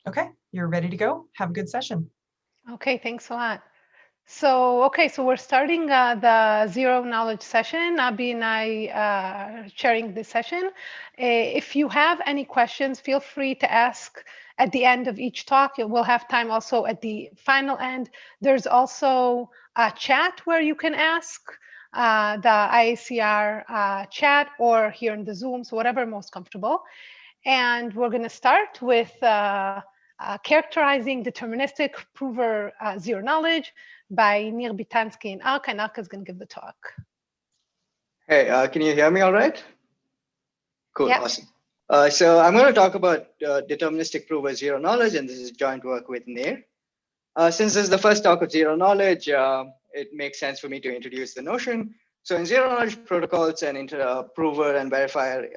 Okay, you're ready to go. Have a good session. Okay, thanks a lot. So we're starting the zero knowledge session. Abhi and I sharing this session. If you have any questions, feel free to ask at the end of each talk. We'll have time also at the final end. There's also a chat where you can ask the IACR chat or here in the Zoom, so whatever most comfortable. And we're going to start with characterizing deterministic prover zero knowledge by Nir Bitansky and Arka, and Arka is going to give the talk. Hey, can you hear me all right? Cool, Yeah. awesome. So I'm going to talk about deterministic prover zero knowledge, and this is joint work with Nir. Since this is the first talk of zero knowledge, it makes sense for me to introduce the notion. So in zero knowledge protocols, an prover and verifier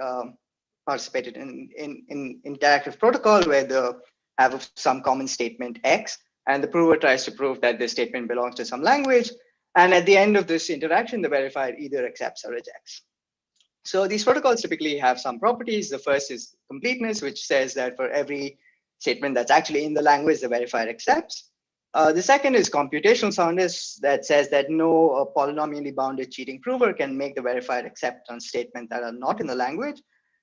participated in interactive protocol where they have some common statement X, and the prover tries to prove that this statement belongs to some language. And at the end of this interaction, the verifier either accepts or rejects. So these protocols typically have some properties. The first is completeness, which says that for every statement that's actually in the language, the verifier accepts. The second is computational soundness that says that no polynomially bounded cheating prover can make the verifier accept on statements that are not in the language.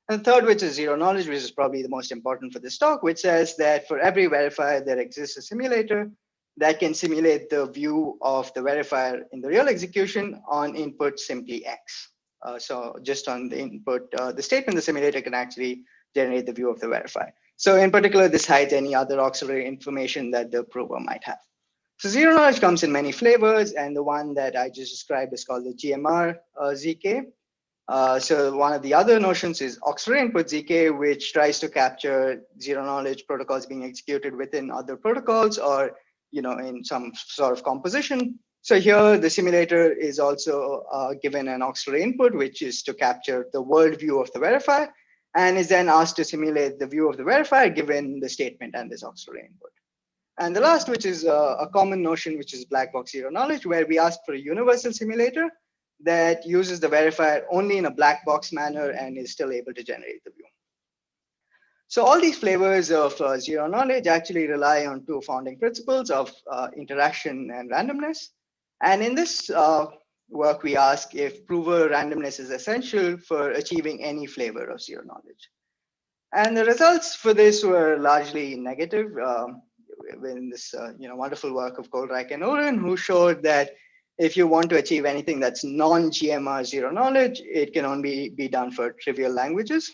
And the third, which is zero knowledge, which is probably the most important for this talk, which says that for every verifier, there exists a simulator that can simulate the view of the verifier in the real execution on input simply X. So just on the input, the statement, the simulator can actually generate the view of the verifier. So in particular, this hides any other auxiliary information that the prover might have. So zero knowledge comes in many flavors, and the one that I just described is called the GMR ZK. So one of the other notions is auxiliary input ZK, which tries to capture zero knowledge protocols being executed within other protocols or in some sort of composition. So here the simulator is also given an auxiliary input, which is to capture the world view of the verifier, and is then asked to simulate the view of the verifier given the statement and this auxiliary input. And the last, which is a common notion, which is black box zero knowledge, where we ask for a universal simulator that uses the verifier only in a black box manner and is still able to generate the view. So all these flavors of zero knowledge actually rely on two founding principles of interaction and randomness. And in this work, we ask if prover randomness is essential for achieving any flavor of zero knowledge. And the results for this were largely negative in this wonderful work of Goldreich and Oren, who showed that if you want to achieve anything that's non-GMR zero knowledge, it can only be done for trivial languages.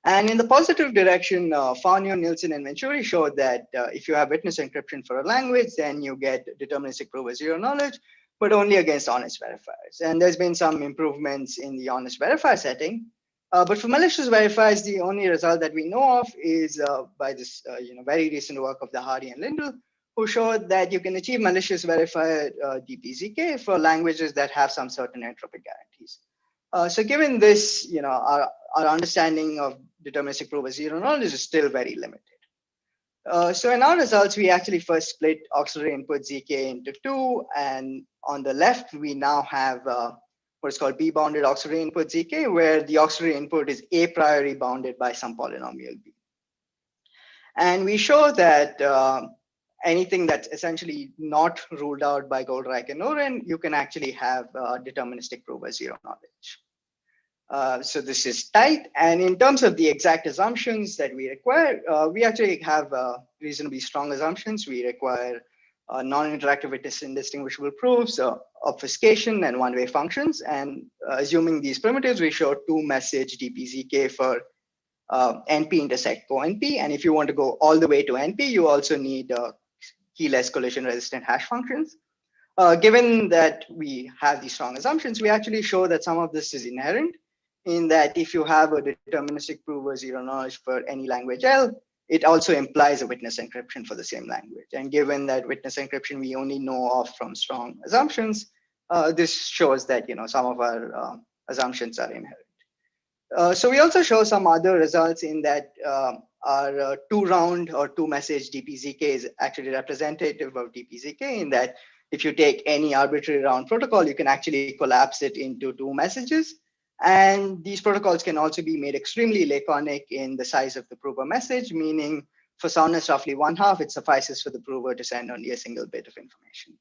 And in the positive direction, Farnio, Nielsen, and Venturi showed that if you have witness encryption for a language, then you get deterministic prover zero knowledge, but only against honest verifiers. And there's been some improvements in the honest verifier setting. But for malicious verifiers, the only result that we know of is by this very recent work of the Hardy and Lindell, who showed that you can achieve malicious verifier DPZK for languages that have some certain entropic guarantees. So given this, our understanding of deterministic prover zero knowledge is still very limited. So in our results, we actually first split auxiliary input ZK into two. And on the left, we now have what's called B-bounded auxiliary input ZK, where the auxiliary input is a priori bounded by some polynomial B. And we show that anything that's essentially not ruled out by Goldreich and Oren, you can actually have deterministic prover zero knowledge. So this is tight. And in terms of the exact assumptions that we require, we actually have reasonably strong assumptions. We require non-interactive witness indistinguishable proofs, obfuscation, and one-way functions. And assuming these primitives, we show two-message DPZK for NP intersect co-NP. And if you want to go all the way to NP, you also need keyless collision-resistant hash functions. Given that we have these strong assumptions, we actually show that some of this is inherent in that if you have a deterministic prover zero knowledge for any language L, it also implies a witness encryption for the same language. And given that witness encryption we only know of from strong assumptions, this shows that some of our assumptions are inherent. So we also show some other results in that our two-round or two-message DPZK is actually representative of DPZK in that if you take any arbitrary round protocol, you can actually collapse it into two messages. And these protocols can also be made extremely laconic in the size of the prover message, meaning For soundness, roughly 1/2, it suffices for the prover to send only a single bit of information.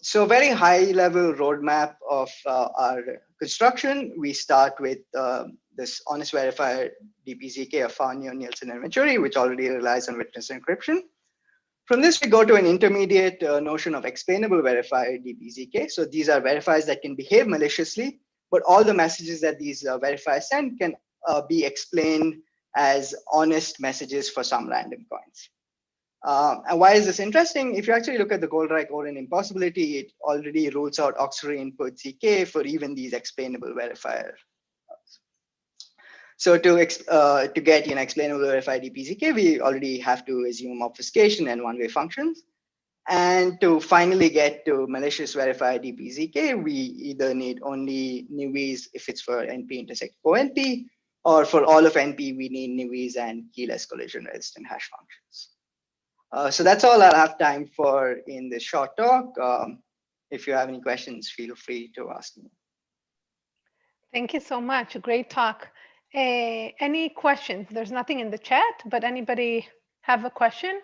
So very high level roadmap of our construction. We start with this honest verifier DPZK of Farnion, Nielsen, and Venturi, which already relies on witness encryption. From this, we go to an intermediate notion of explainable verifier DPZK. So these are verifiers that can behave maliciously, but all the messages that these verifiers send can be explained as honest messages for some random coins. And why is this interesting? If you actually look at the Goldreich-Oren impossibility, it already rules out auxiliary input ZK for even these explainable verifiers. So to get explainable verifier DPZK, we already have to assume obfuscation and one-way functions. And to finally get to malicious verifier DPZK, we either need only NUIs if it's for NP intersect co-NP, or for all of NP, we need NUIs and keyless collision resistant hash functions. So that's all I'll have time for in this short talk. If you have any questions, feel free to ask me. Thank you so much. Great talk. Any questions? There's nothing in the chat, but anybody have a question?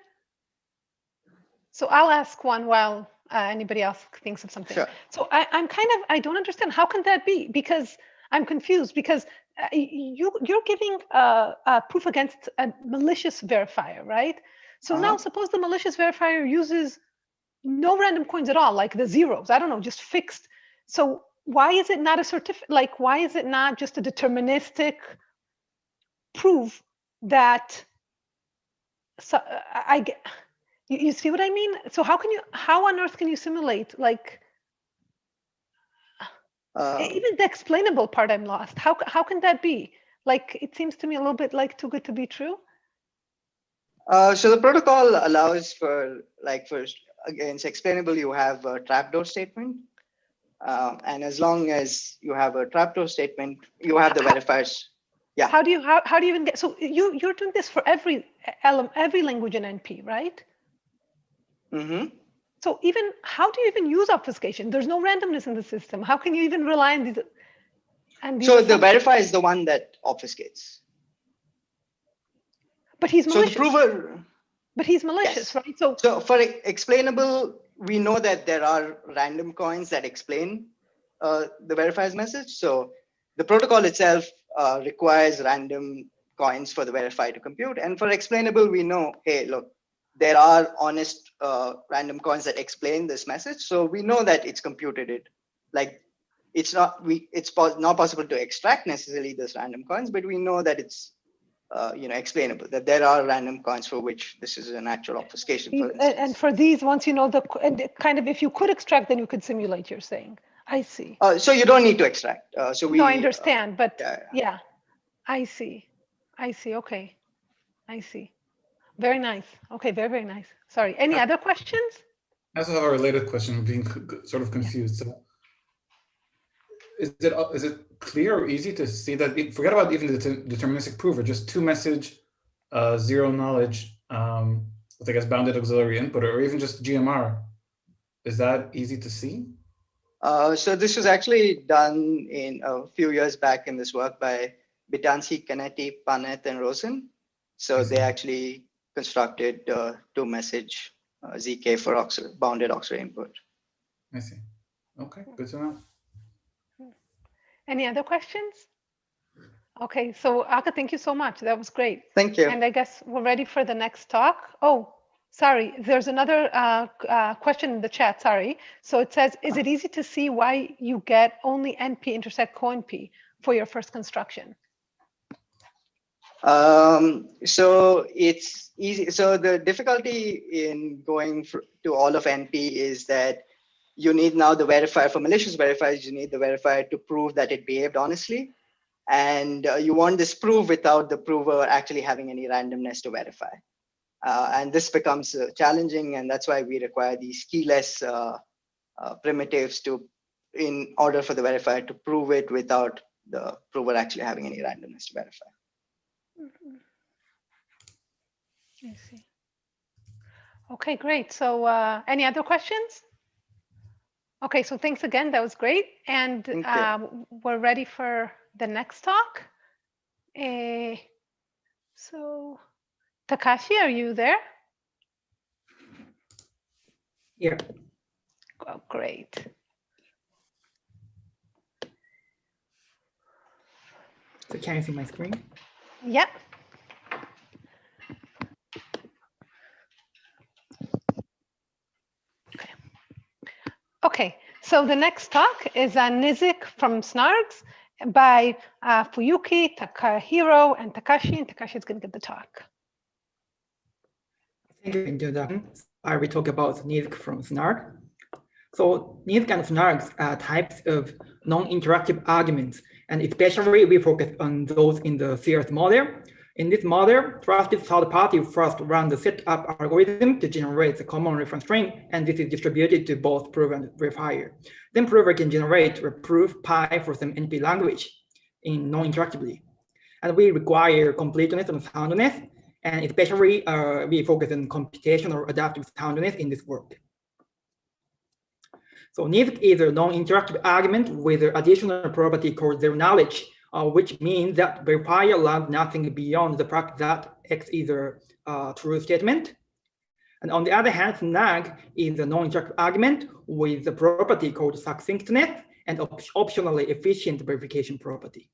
So I'll ask one while anybody else thinks of something. Sure. So I don't understand. How can that be? Because I'm confused, because you're giving a proof against a malicious verifier, right? So now suppose the malicious verifier uses no random coins at all, like the zeros, I don't know, just fixed. So why is it not a certificate? Like, why is it not just a deterministic proof that, so I get, you see what I mean? So how on earth can you simulate, like, even the explainable part I'm lost. How can that be? Like, it seems to me a little bit like too good to be true. So the protocol allows for, against explainable, you have a trapdoor statement. And as long as you have a trapdoor statement, you have the verifiers. Yeah. How do you even get, so you're doing this for every language in NP, right? Mm-hmm. So even, how do you even use obfuscation? There's no randomness in the system. How can you even rely on these? So the verifier is the one that obfuscates. But he's malicious. So the prover. But he's malicious, yes. Right? So for explainable, we know that there are random coins that explain the verifier's message. So the protocol itself requires random coins for the verifier to compute. And for explainable, we know, hey, look, there are honest random coins that explain this message. So we know that it's computed it. Like, it's not possible to extract necessarily those random coins, but we know that it's explainable, that there are random coins for which this is an actual obfuscation. For instance. And for these, once you know if you could extract, then you could simulate, you're saying. I see. So you don't need to extract. No, I understand, but yeah, I see. Okay, I see. Very nice. Okay, very, very nice. Sorry. Any other questions? I also have a related question. I'm being sort of confused. So is it clear or easy to see that, forget about even the deterministic prover, just two message, zero knowledge, with, I guess, bounded auxiliary input, or even just GMR, is that easy to see? So this was actually done in a few years back in this work by Bitansi, Canetti, Panet, and Rosen. So they actually constructed two message ZK for bounded auxiliary input. I see. Okay, good to know. Any other questions? Okay, so Aka, thank you so much. That was great. Thank you. And I guess we're ready for the next talk. Oh, sorry, there's another question in the chat, sorry. So it says, is it easy to see why you get only NP intersect co-NP for your first construction? So it's easy. So the difficulty in going to all of NP is that you need now the verifier. For malicious verifiers, you need the verifier to prove that it behaved honestly. And you want this proof without the prover actually having any randomness to verify. And this becomes challenging, and that's why we require these keyless primitives in order for the verifier to prove it without the prover actually having any randomness to verify. I see. Okay, great. So any other questions? Okay, so thanks again. That was great. And we're ready for the next talk. So Takashi, are you there? Yeah. Oh, great. So can you see my screen? Yep. Okay, so the next talk is Nizik from SNARGs by Fuyuki, Takahiro, and Takashi. And Takashi is going to give the talk. Thank you, introduction. I will talk about NISC from SNARG. So NISC and SNARGs are types of non-interactive arguments, and especially we focus on those in the CS model. In this model, trusted third party first run the setup algorithm to generate the common reference string, and this is distributed to both prover and verifier. Then prover can generate a proof pi for some NP language in non-interactively. And we require completeness and soundness, and especially we focus on computational adaptive soundness in this work. So NISC is a non-interactive argument with an additional property called zero knowledge, which means that verifier learns nothing beyond the fact that X is a true statement. And on the other hand, snag is a non-interactive argument with a property called succinctness and optionally efficient verification property.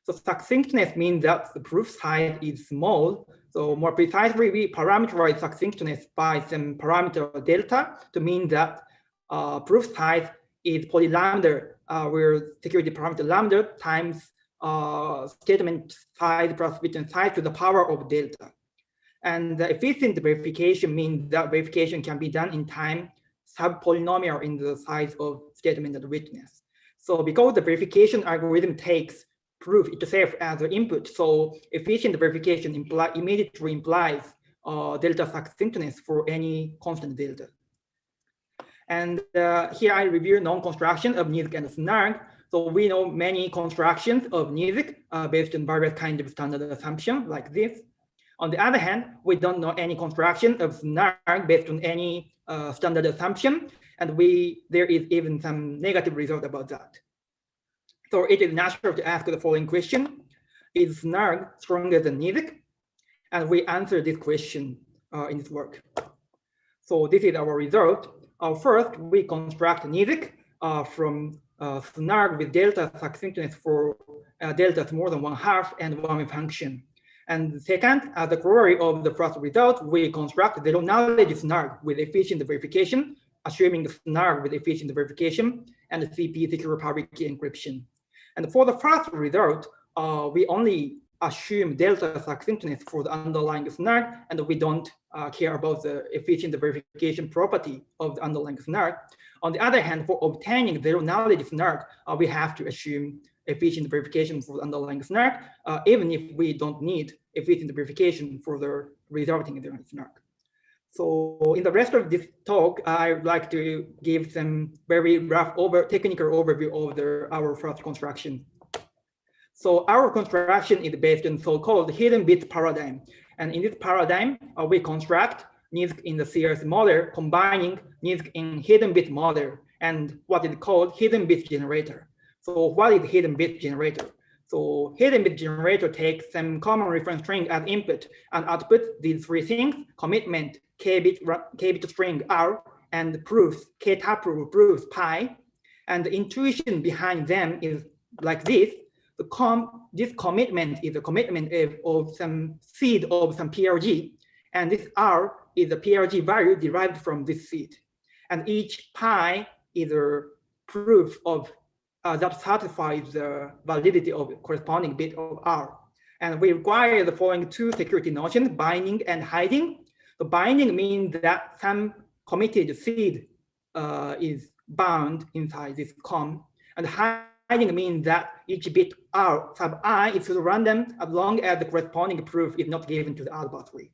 So succinctness means that the proof size is small. So more precisely, we parameterize succinctness by some parameter delta to mean that proof size is polylambda, where security parameter lambda times statement size plus written size to the power of delta. And the efficient verification means that verification can be done in time sub-polynomial in the size of statement and witness. So because the verification algorithm takes proof itself as an input, so efficient verification immediately implies delta succinctness for any constant delta. And here I review non-construction of NISC and SNARG. So we know many constructions of NISC based on various kinds of standard assumptions like this. On the other hand, we don't know any construction of SNARG based on any standard assumption, and there is even some negative result about that. So it is natural to ask the following question: is SNARG stronger than NISC? And we answer this question in this work. So this is our result. First, we construct NISC from SNARG with delta succinctness for deltas more than 1/2 and one function. And second, as a corollary of the first result, we construct zero knowledge SNARG with efficient verification, assuming the SNARG with efficient verification and CP secure public key encryption. And for the first result, we only assume delta succinctness for the underlying SNARG, and we don't care about the efficient verification property of the underlying SNARG. On the other hand, for obtaining zero knowledge SNARG, we have to assume efficient verification for the underlying SNARG, even if we don't need efficient verification for the resulting SNARG. So in the rest of this talk, I would like to give some very rough technical overview of our first construction. So our construction is based on so-called hidden bit paradigm. And in this paradigm, we construct NISC in the CS model, combining NISC in hidden bit model and what is called hidden bit generator. So what is hidden bit generator? So hidden bit generator takes some common reference string as input and outputs these three things: commitment, k-bit string R, and proofs, k-tuple proofs pi. And the intuition behind them is like this. This commitment is a commitment of some seed of some PLG, and this R is the PLG value derived from this seed. And each pi is a proof of that satisfies the validity of corresponding bit of R. And we require the following two security notions: binding and hiding. The binding means that some committed seed is bound inside this com, and hiding means that each bit R sub I is random as long as the corresponding proof is not given to the arbitrary.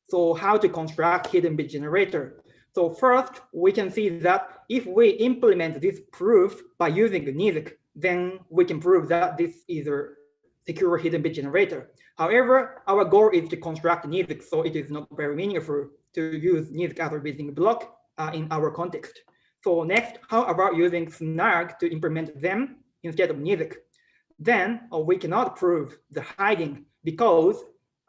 So how to construct hidden bit generator? So first, we can see that if we implement this proof by using NISC, then we can prove that this is a secure hidden bit generator. However, our goal is to construct NISC, so it is not very meaningful to use NISC as a building block in our context. So next, how about using SNARG to implement them instead of NISC? Then we cannot prove the hiding because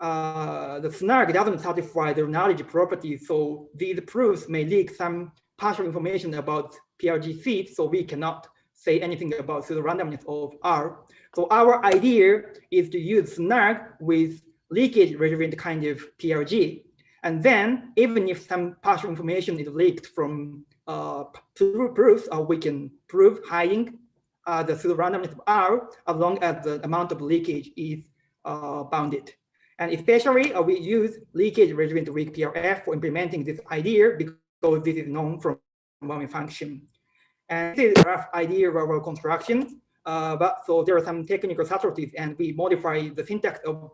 the snark doesn't satisfy the knowledge property, so these proofs may leak some partial information about PRG seeds, so we cannot say anything about the randomness of R. So our idea is to use snark with leakage relevant kind of PRG. And then even if some partial information is leaked from proofs, we can prove hiding the pseudo-randomness of R as long as the amount of leakage is bounded. And especially we use leakage relevant weak PRF for implementing this idea because this is known from one function. And this is a rough idea of our construction, but so there are some technical subtleties, and we modify the syntax of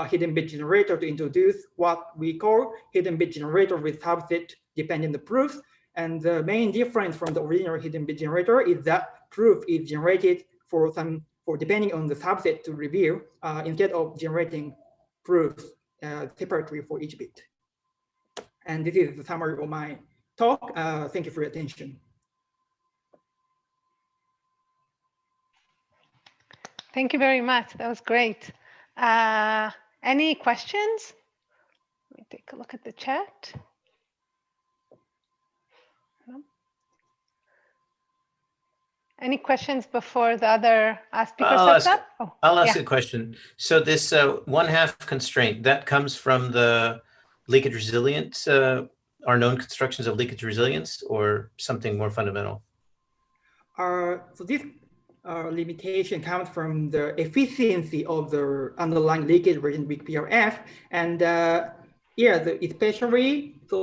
hidden bit generator to introduce what we call hidden bit generator with subset dependent proofs. And the main difference from the original hidden bit generator is that proof is generated for depending on the subset to reveal instead of generating proofs separately for each bit. And this is the summary of my talk. Thank you for your attention. Thank you very much. That was great. Any questions? Let me take a look at the chat. No? Any questions before the other speaker steps up? Oh, I'll ask a question. So this 1/2 constraint, that comes from the leakage resilience, our known constructions of leakage resilience, or something more fundamental? So this limitation comes from the efficiency of the underlying leakage version weak PRF, and especially so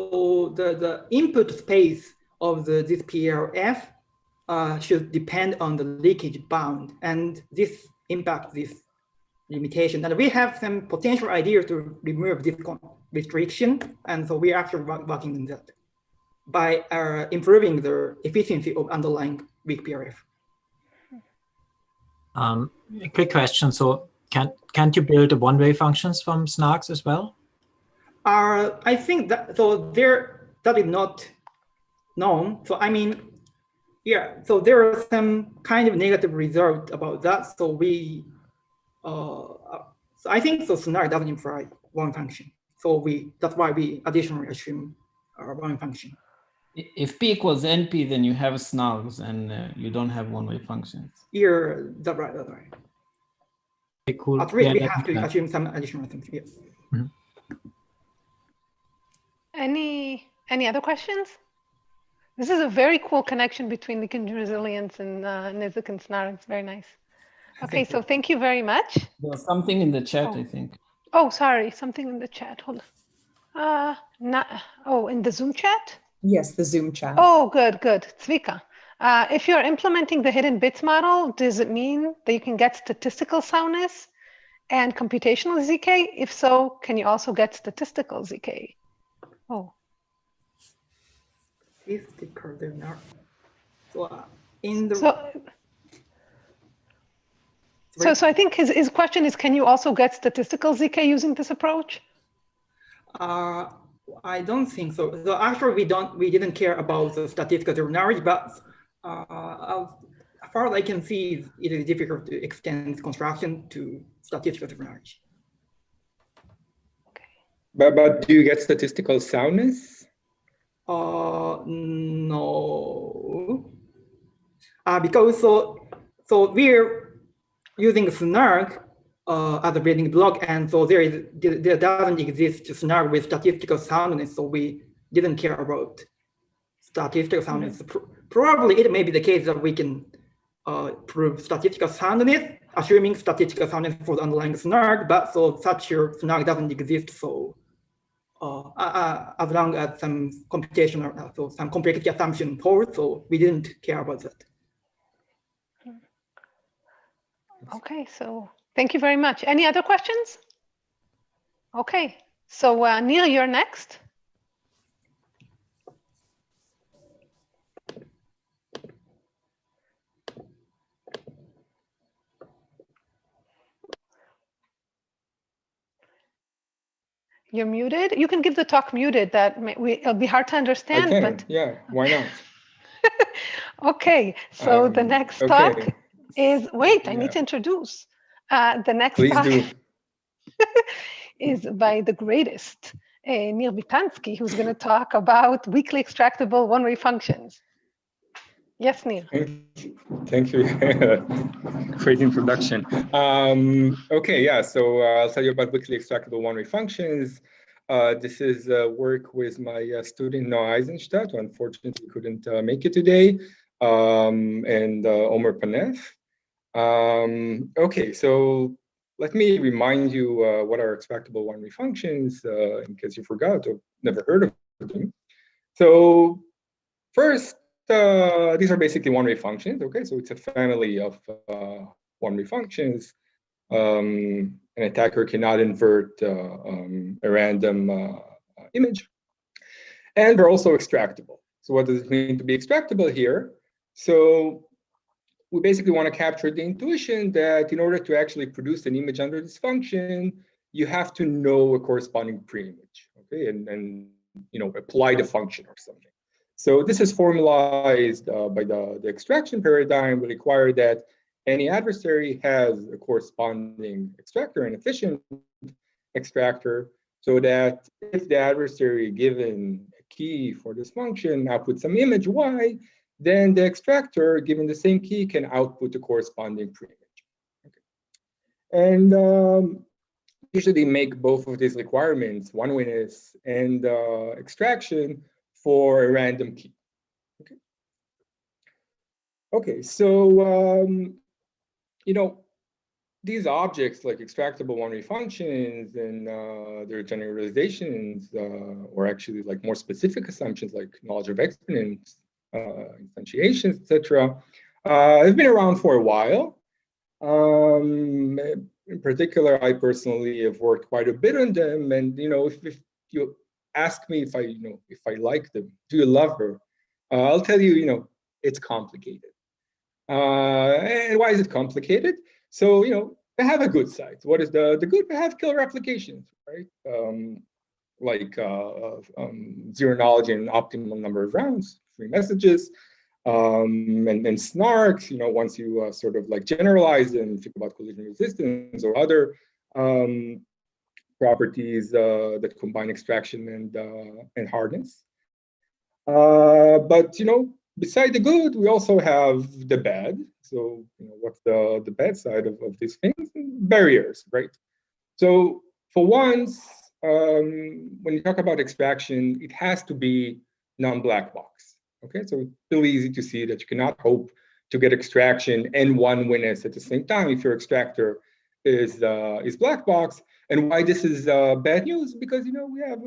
the input space of this PRF should depend on the leakage bound, and this impacts this limitation. And we have some potential idea to remove this restriction, and so we're actually working on that by improving the efficiency of underlying weak PRF. A quick question. So can't you build the one-way functions from snarks as well? I think that that is not known. So I mean, yeah. So there are some kind of negative result about that. So we, so I think so snark doesn't imply one function. So that's why we additionally assume one function. If P equals NP, then you have snarks and you don't have one-way functions. Yeah, that's right. That's right. Okay, cool. At least we have to assume some additional things. Yes. Mm-hmm. Any other questions? This is a very cool connection between leakage resilience and Nizik and snark. It's very nice. Okay, so thank you very much. There's something in the chat, I think. Oh, sorry, something in the chat. Hold on. In the Zoom chat? Yes, the Zoom chat. Oh, good. Zvika, if you're implementing the hidden bits model, does it mean that you can get statistical soundness and computational ZK? If so, can you also get statistical ZK? Oh. So I think his question is, can you also get statistical ZK using this approach? I don't think so. So actually, we didn't care about the statistical knowledge, but as far as I can see, it is difficult to extend construction to statistical knowledge. Okay. But do you get statistical soundness? No. Because so we're using snark as a building block, and so there doesn't exist snark with statistical soundness, so we didn't care about statistical soundness. Probably it may be the case that we can prove statistical soundness, assuming statistical soundness for the underlying snark, but so such a snark doesn't exist. So as long as some computational, so some complexity assumption holds, so we didn't care about that. Okay, so thank you very much. Any other questions? Okay, so Neil, you're next. You're muted. You can give the talk muted. It'll be hard to understand. I can, but yeah, why not? Okay, so the next talk is, wait, I need to introduce. The next Please talk do. is by the greatest, Nir Vitansky, who's going to talk about weakly extractable one-way functions. Yes, Nir. Thank you. Great introduction. Okay, yeah, so I'll tell you about weakly extractable one-way functions. This is work with my student Noah Eisenstadt, who unfortunately couldn't make it today, and Omer Panef. Okay, so let me remind you what are extractable one-way functions, in case you forgot or never heard of them. So first, these are basically one-way functions, okay? So it's a family of one-way functions. An attacker cannot invert a random image. And they're also extractable. So what does it mean to be extractable here? So we basically want to capture the intuition that in order to actually produce an image under this function, you have to know a corresponding pre-image, okay? And you know, apply the function or something. So this is formalized by the extraction paradigm. We require that any adversary has a corresponding extractor, an efficient extractor, so that if the adversary given a key for this function outputs some image y, then the extractor given the same key can output the corresponding pre-image. Okay. And usually make both of these requirements, one-wayness and extraction, for a random key. Okay. Okay, so you know, these objects like extractable one-way functions and their generalizations, or actually like more specific assumptions like knowledge of exponents, instantiations, etc., have been around for a while. In particular, I personally have worked quite a bit on them, and you know, if you ask me if I like them, do you love her? I'll tell you, you know, it's complicated. And why is it complicated? So, you know, they have a good side. What is the good? They have killer applications, right? Like zero knowledge and optimal number of rounds, 3 messages, and snarks, you know, once you sort of like generalize them, think about collision resistance or other properties that combine extraction and hardness. But, you know, beside the good, we also have the bad. So, you know, what's the bad side of these things? Barriers, right? So for once, when you talk about extraction, it has to be non-black box. Okay, so it's really easy to see that you cannot hope to get extraction and one-wayness at the same time if your extractor is black box. And why this is bad news? Because, you know, we have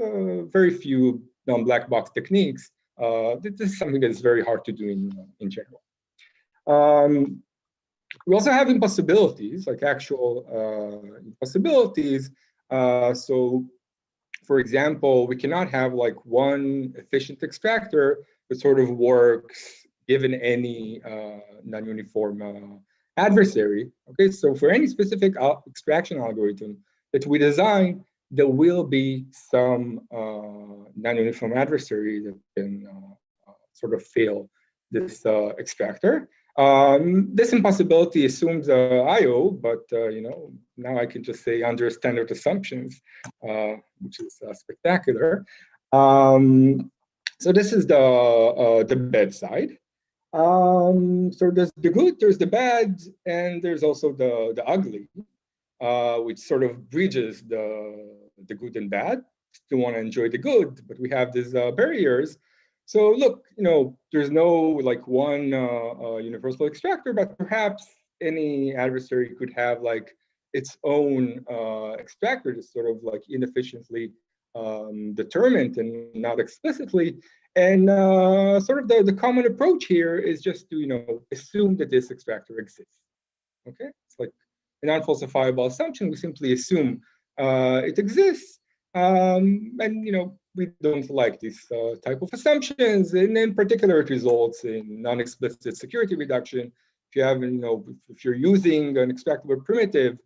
very few non-black box techniques. This is something that is very hard to do in general. We also have impossibilities, like actual impossibilities. So, for example, we cannot have like one efficient extractor that sort of works given any non-uniform adversary. Okay, so for any specific extraction algorithm that we design, there will be some non-uniform adversary that can sort of fail this extractor. This impossibility assumes I/O, but you know, now I can just say under standard assumptions, which is spectacular. So this is the bad side. So there's the good, there's the bad, and there's also the ugly, which sort of bridges the good and bad. Still want to enjoy the good, but we have these barriers. So look, you know, there's no like one universal extractor, but perhaps any adversary could have like its own extractor that's sort of like inefficiently determined and not explicitly. And sort of the common approach here is just to, you know, assume that this extractor exists. Okay, it's like an unfalsifiable assumption. We simply assume it exists, and you know, we don't like this type of assumptions, and in particular, it results in non-explicit security reduction. If you have, you know, if you're using an extractable primitive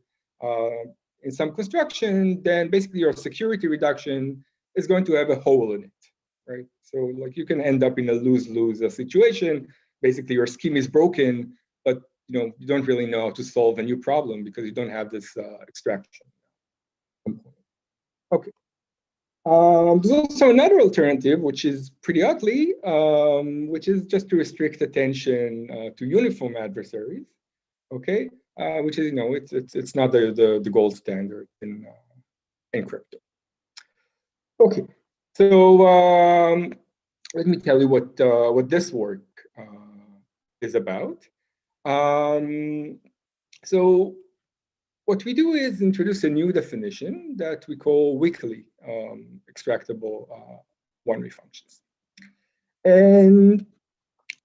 in some construction, then basically your security reduction is going to have a hole in it, right? So like you can end up in a lose-lose situation. Basically, your scheme is broken, but you know, you don't really know how to solve a new problem because you don't have this extraction component. Okay. There's also another alternative, which is pretty ugly, which is just to restrict attention to uniform adversaries. Okay, which is, it's not the gold standard in crypto. Okay, so let me tell you what this work is about. So what we do is introduce a new definition that we call weakly extractable one-way functions. And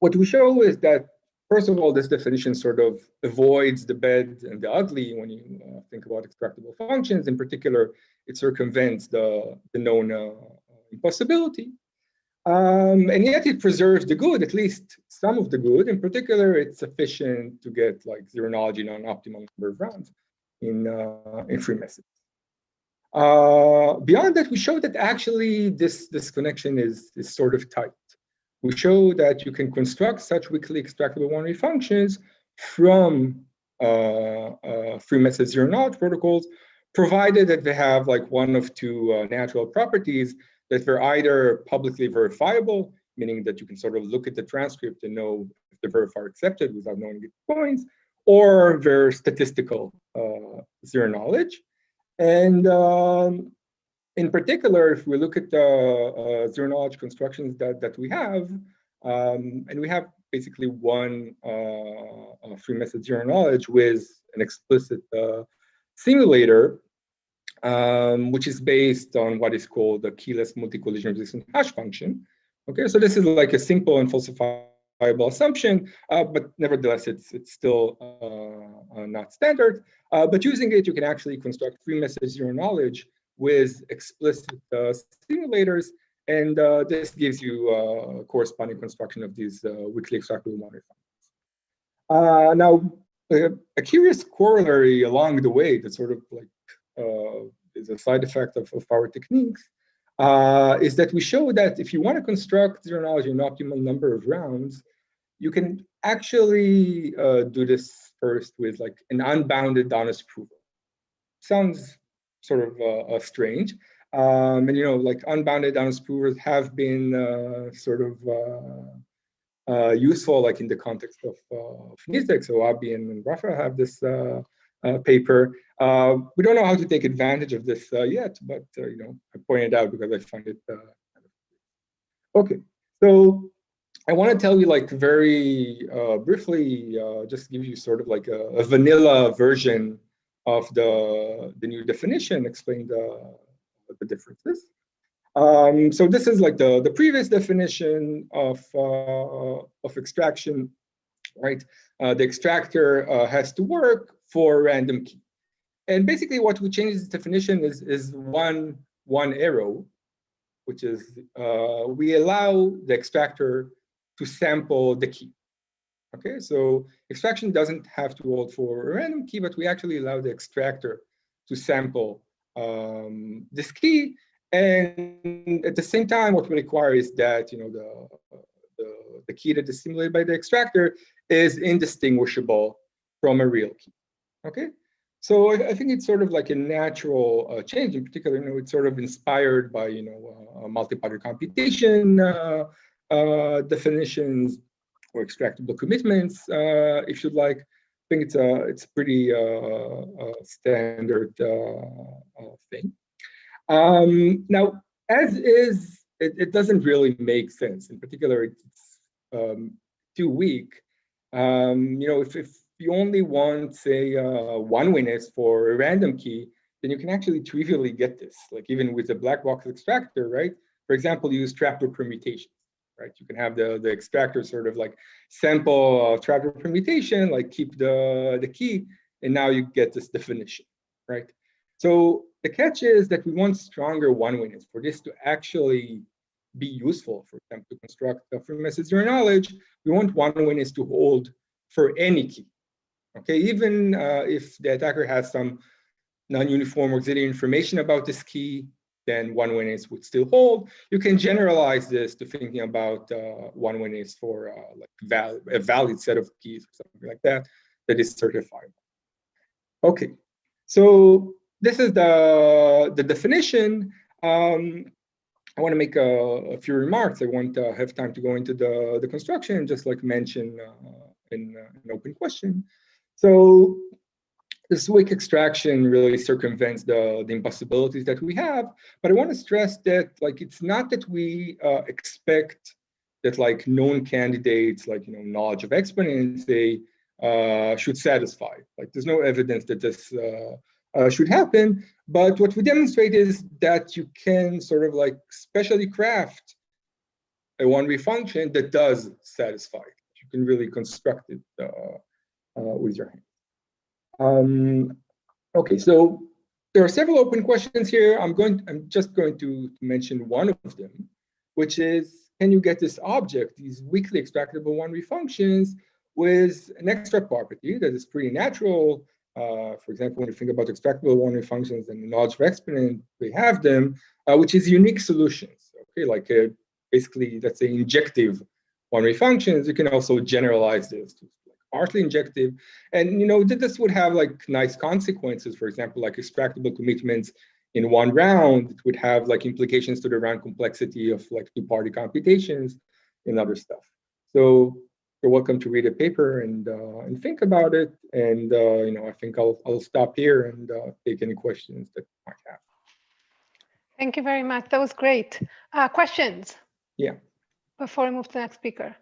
what we show is that, first of all, this definition sort of avoids the bad and the ugly when you think about extractable functions. In particular, it circumvents the known impossibility. And yet it preserves the good, at least some of the good. In particular, it's sufficient to get like zero knowledge in an optimal number of rounds in free messages. Beyond that, we show that actually this connection is sort of tight. We show that you can construct such weakly extractable one-way functions from free message zero knowledge protocols, provided that they have like one of two natural properties, that they're either publicly verifiable, meaning that you can sort of look at the transcript and know if the verifier accepted without knowing its points, or they're statistical zero knowledge. And in particular, if we look at the zero knowledge constructions that we have, and we have basically one free message zero knowledge with an explicit simulator, which is based on what is called the keyless multi-collision resistant hash function. Okay, so this is like a simple and falsifiable assumption, but nevertheless, it's still not standard. But using it, you can actually construct free message zero knowledge with explicit simulators, and this gives you a corresponding construction of these weakly extractable one-way functions. Now, a curious corollary along the way that sort of like is a side effect of our techniques is that we show that if you want to construct zero knowledge in an optimal number of rounds, you can actually do this first with like an unbounded honest prover. Sounds sort of strange. And like unbounded honest provers have been sort of useful, like in the context of NISDEC. So Abi and Rafa have this paper. We don't know how to take advantage of this yet, but I pointed out because I find it. Okay, so I want to tell you like very briefly, just give you sort of like a vanilla version of the new definition, explain the differences. So this is like the previous definition of extraction, right? The extractor has to work for a random key. And basically what we change this definition is one arrow, which is we allow the extractor to sample the key. Okay, so extraction doesn't have to hold for a random key, but we actually allow the extractor to sample this key. And at the same time, what we require is that the key that is simulated by the extractor is indistinguishable from a real key. Okay, so I think it's sort of like a natural change. In particular, it's sort of inspired by multi-party computation definitions or extractable commitments, if you'd like. I think it's pretty standard thing. Now, as is, it doesn't really make sense. In particular, it's too weak. If you only want, say, one-wayness for a random key, then you can actually trivially get this, like even with a black box extractor, right? For example, use trapdoor permutations, right? You can have the extractor sort of like sample trapdoor permutation, like keep the key, and now you get this definition, right? So the catch is that we want stronger one-wayness for this to actually be useful. For example, to construct a free message zero knowledge, we want one-wayness to hold for any key. Okay, even if the attacker has some non-uniform auxiliary information about this key, then one-wayness would still hold. You can generalize this to thinking about one-wayness for like a valid set of keys or something like that that is certifiable. Okay, so this is the definition. I want to make a few remarks. I won't have time to go into the construction, just like mention in an open question. So this weak extraction really circumvents the impossibilities that we have, but I want to stress that like it's not that we expect that like known candidates, like knowledge of exponents, they should satisfy. Like there's no evidence that this should happen, but what we demonstrate is that you can sort of like specially craft a one-way function that does satisfy. You can really construct it with your hand. Okay, so there are several open questions here. I'm just going to mention one of them, which is, can you get this object, these weakly extractable one-way functions, with an extra property that is pretty natural? For example, when you think about extractable one-way functions and knowledge of exponent, we have them, which is unique solutions. Okay, like basically, let's say injective one-way functions. You can also generalize this to partially injective, and this would have like nice consequences. For example, like extractable commitments in one round. It would have like implications to the round complexity of like two-party computations and other stuff. So you're welcome to read a paper and think about it. And I think I'll stop here and take any questions that you might have. Thank you very much. That was great. Questions? Yeah. Before we move to the next speaker.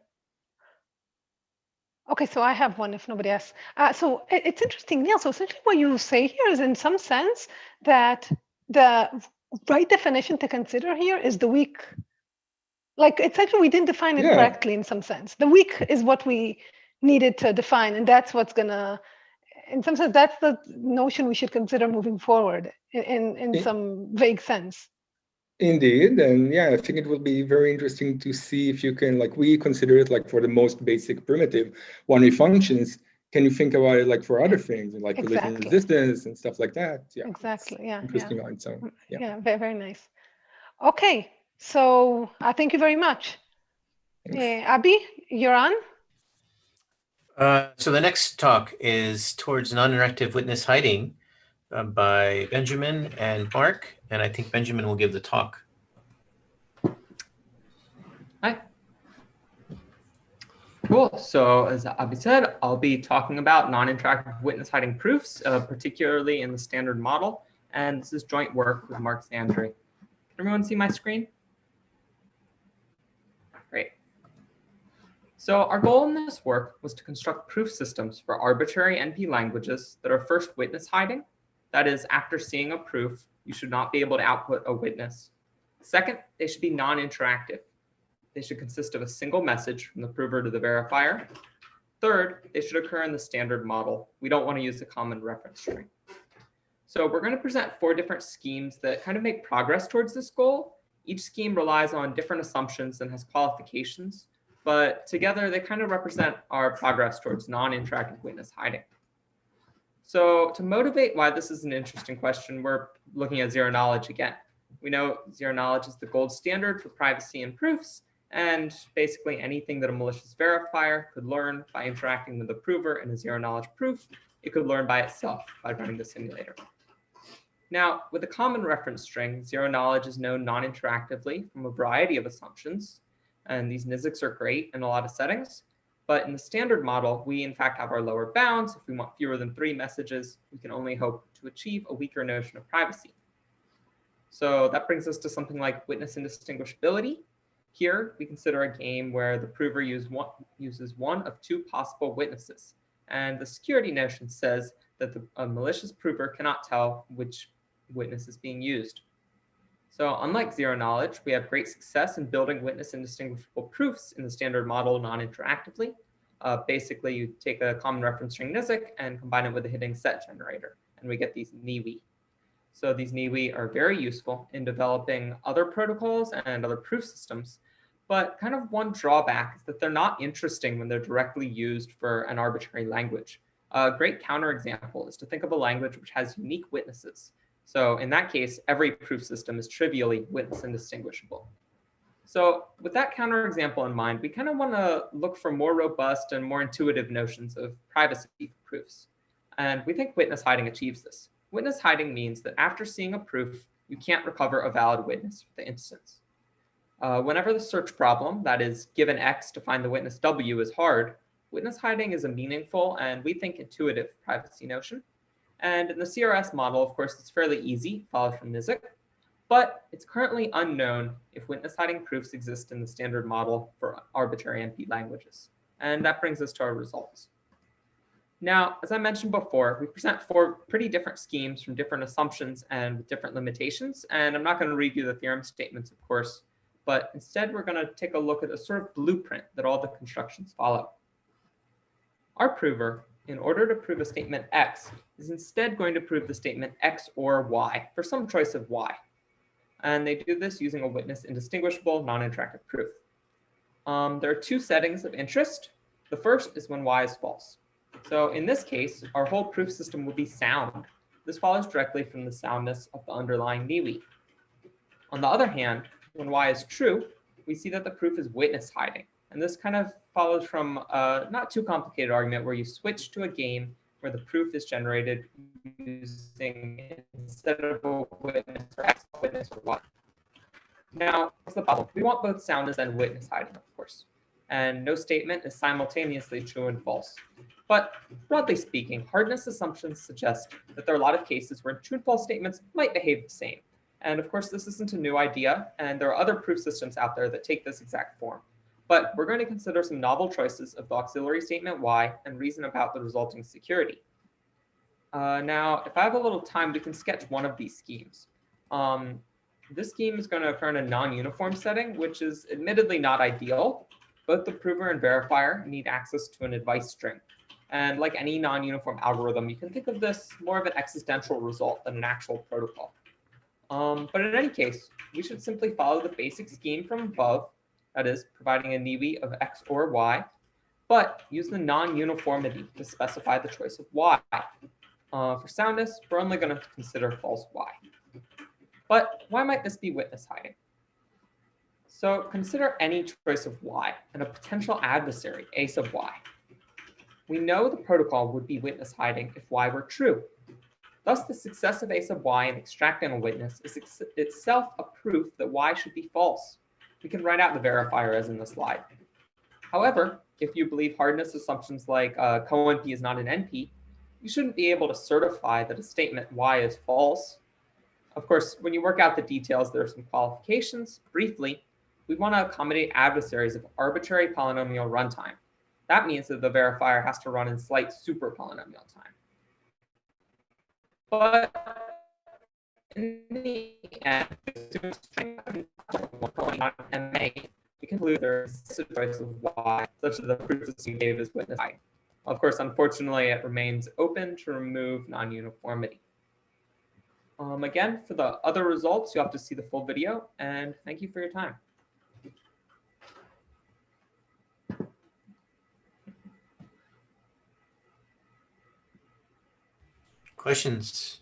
Okay, so I have one if nobody else. So it's interesting, Neil. So essentially what you say here is in some sense that the right definition to consider here is the weak. Like it's actually, we didn't define it correctly in some sense. The weak is what we needed to define, and that's what's gonna, in some sense, that's the notion we should consider moving forward in some vague sense. Indeed, and yeah, I think it will be very interesting to see if you can, like we consider it like for the most basic primitive one-way functions. Can you think about it like for other things, like collision resistance and stuff like that? Yeah, exactly. Yeah, interesting on its own. Yeah, very, very nice. Okay, so thank you very much. Abi, you're on. So the next talk is towards non-interactive witness hiding by Benjamin and Mark, and I think Benjamin will give the talk. Hi. Cool. So as Abi said, I'll be talking about non-interactive witness hiding proofs, particularly in the standard model. And this is joint work with Mark Sandry. Can everyone see my screen? Great. So our goal in this work was to construct proof systems for arbitrary NP languages that are first witness hiding. That is, after seeing a proof, you should not be able to output a witness. Second, they should be non-interactive. They should consist of a single message from the prover to the verifier. Third, they should occur in the standard model. We don't want to use the common reference string. So we're going to present 4 different schemes that kind of make progress towards this goal. Each scheme relies on different assumptions and has qualifications, but together they kind of represent our progress towards non-interactive witness hiding. So to motivate why this is an interesting question, we're looking at zero knowledge again. We know zero knowledge is the gold standard for privacy and proofs, and basically anything that a malicious verifier could learn by interacting with the prover in a zero knowledge proof, it could learn by itself by running the simulator. Now, with a common reference string, zero knowledge is known non-interactively from a variety of assumptions, and these NISICs are great in a lot of settings. But in the standard model, we in fact have our lower bounds. If we want fewer than 3 messages, we can only hope to achieve a weaker notion of privacy. So that brings us to something like witness indistinguishability. Here, we consider a game where the prover uses one of 2 possible witnesses. And the security notion says that a malicious prover cannot tell which witness is being used. So unlike zero knowledge, we have great success in building witness indistinguishable proofs in the standard model non-interactively. Basically, you take a common reference string NISIC and combine it with a hidden set generator, and we get these NIWI. So these NIWI are very useful in developing other protocols and other proof systems, but kind of one drawback is that they're not interesting when they're directly used for an arbitrary language. A great counterexample is to think of a language which has unique witnesses. So in that case, every proof system is trivially witness indistinguishable. So with that counterexample in mind, we kind of want to look for more robust and more intuitive notions of privacy proofs. And we think witness hiding achieves this. Witness hiding means that after seeing a proof, you can't recover a valid witness for the instance. Whenever the search problem, that is given X to find the witness W, is hard, witness hiding is a meaningful and we think intuitive privacy notion. And in the CRS model, of course, it's fairly easy, followed from Nizick, but it's currently unknown if witness hiding proofs exist in the standard model for arbitrary NP languages. And that brings us to our results. Now, as I mentioned before, we present 4 pretty different schemes from different assumptions and with different limitations. And I'm not going to read you the theorem statements, of course, but instead we're going to take a look at a sort of blueprint that all the constructions follow. Our prover, in order to prove a statement X, is instead going to prove the statement X or Y for some choice of Y. And they do this using a witness indistinguishable non-interactive proof. There are 2 settings of interest. The first is when Y is false. So in this case, our whole proof system will be sound. This follows directly from the soundness of the underlying NIWI. On the other hand, when Y is true, we see that the proof is witness hiding. And this kind of follows from a not too complicated argument where you switch to a game where the proof is generated using, instead of a witness or X, witness or Y. Now, what's the problem? We want both soundness and witness hiding, of course. And no statement is simultaneously true and false. But broadly speaking, hardness assumptions suggest that there are a lot of cases where true and false statements might behave the same. And of course, this isn't a new idea, and there are other proof systems out there that take this exact form. But we're going to consider some novel choices of the auxiliary statement Y and reason about the resulting security. Now, if I have a little time, we can sketch one of these schemes. This scheme is going to occur in a non-uniform setting, which is admittedly not ideal. Both the prover and verifier need access to an advice string. And like any non-uniform algorithm, you can think of this more of an existential result than an actual protocol. But in any case, we should simply follow the basic scheme from above, that is, providing a NIWI of X or Y, but use the non-uniformity to specify the choice of Y. For soundness, we're only going to consider false Y. But why might this be witness hiding? So consider any choice of Y and a potential adversary, A sub Y. We know the protocol would be witness hiding if Y were true. Thus, the success of A sub Y in extracting a witness is itself a proof that Y should be false. We can write out the verifier as in the slide. However, if you believe hardness assumptions like co-NP is not an NP, you shouldn't be able to certify that a statement Y is false. Of course, when you work out the details, there are some qualifications. Briefly, we want to accommodate adversaries of arbitrary polynomial runtime. That means that the verifier has to run in slight super polynomial time. But in the end, we conclude there is a choice of Y, such that the proof system gave is witness hiding. Of course, unfortunately, it remains open to remove non-uniformity. Again, for the other results, you'll have to see the full video, and thank you for your time. Questions?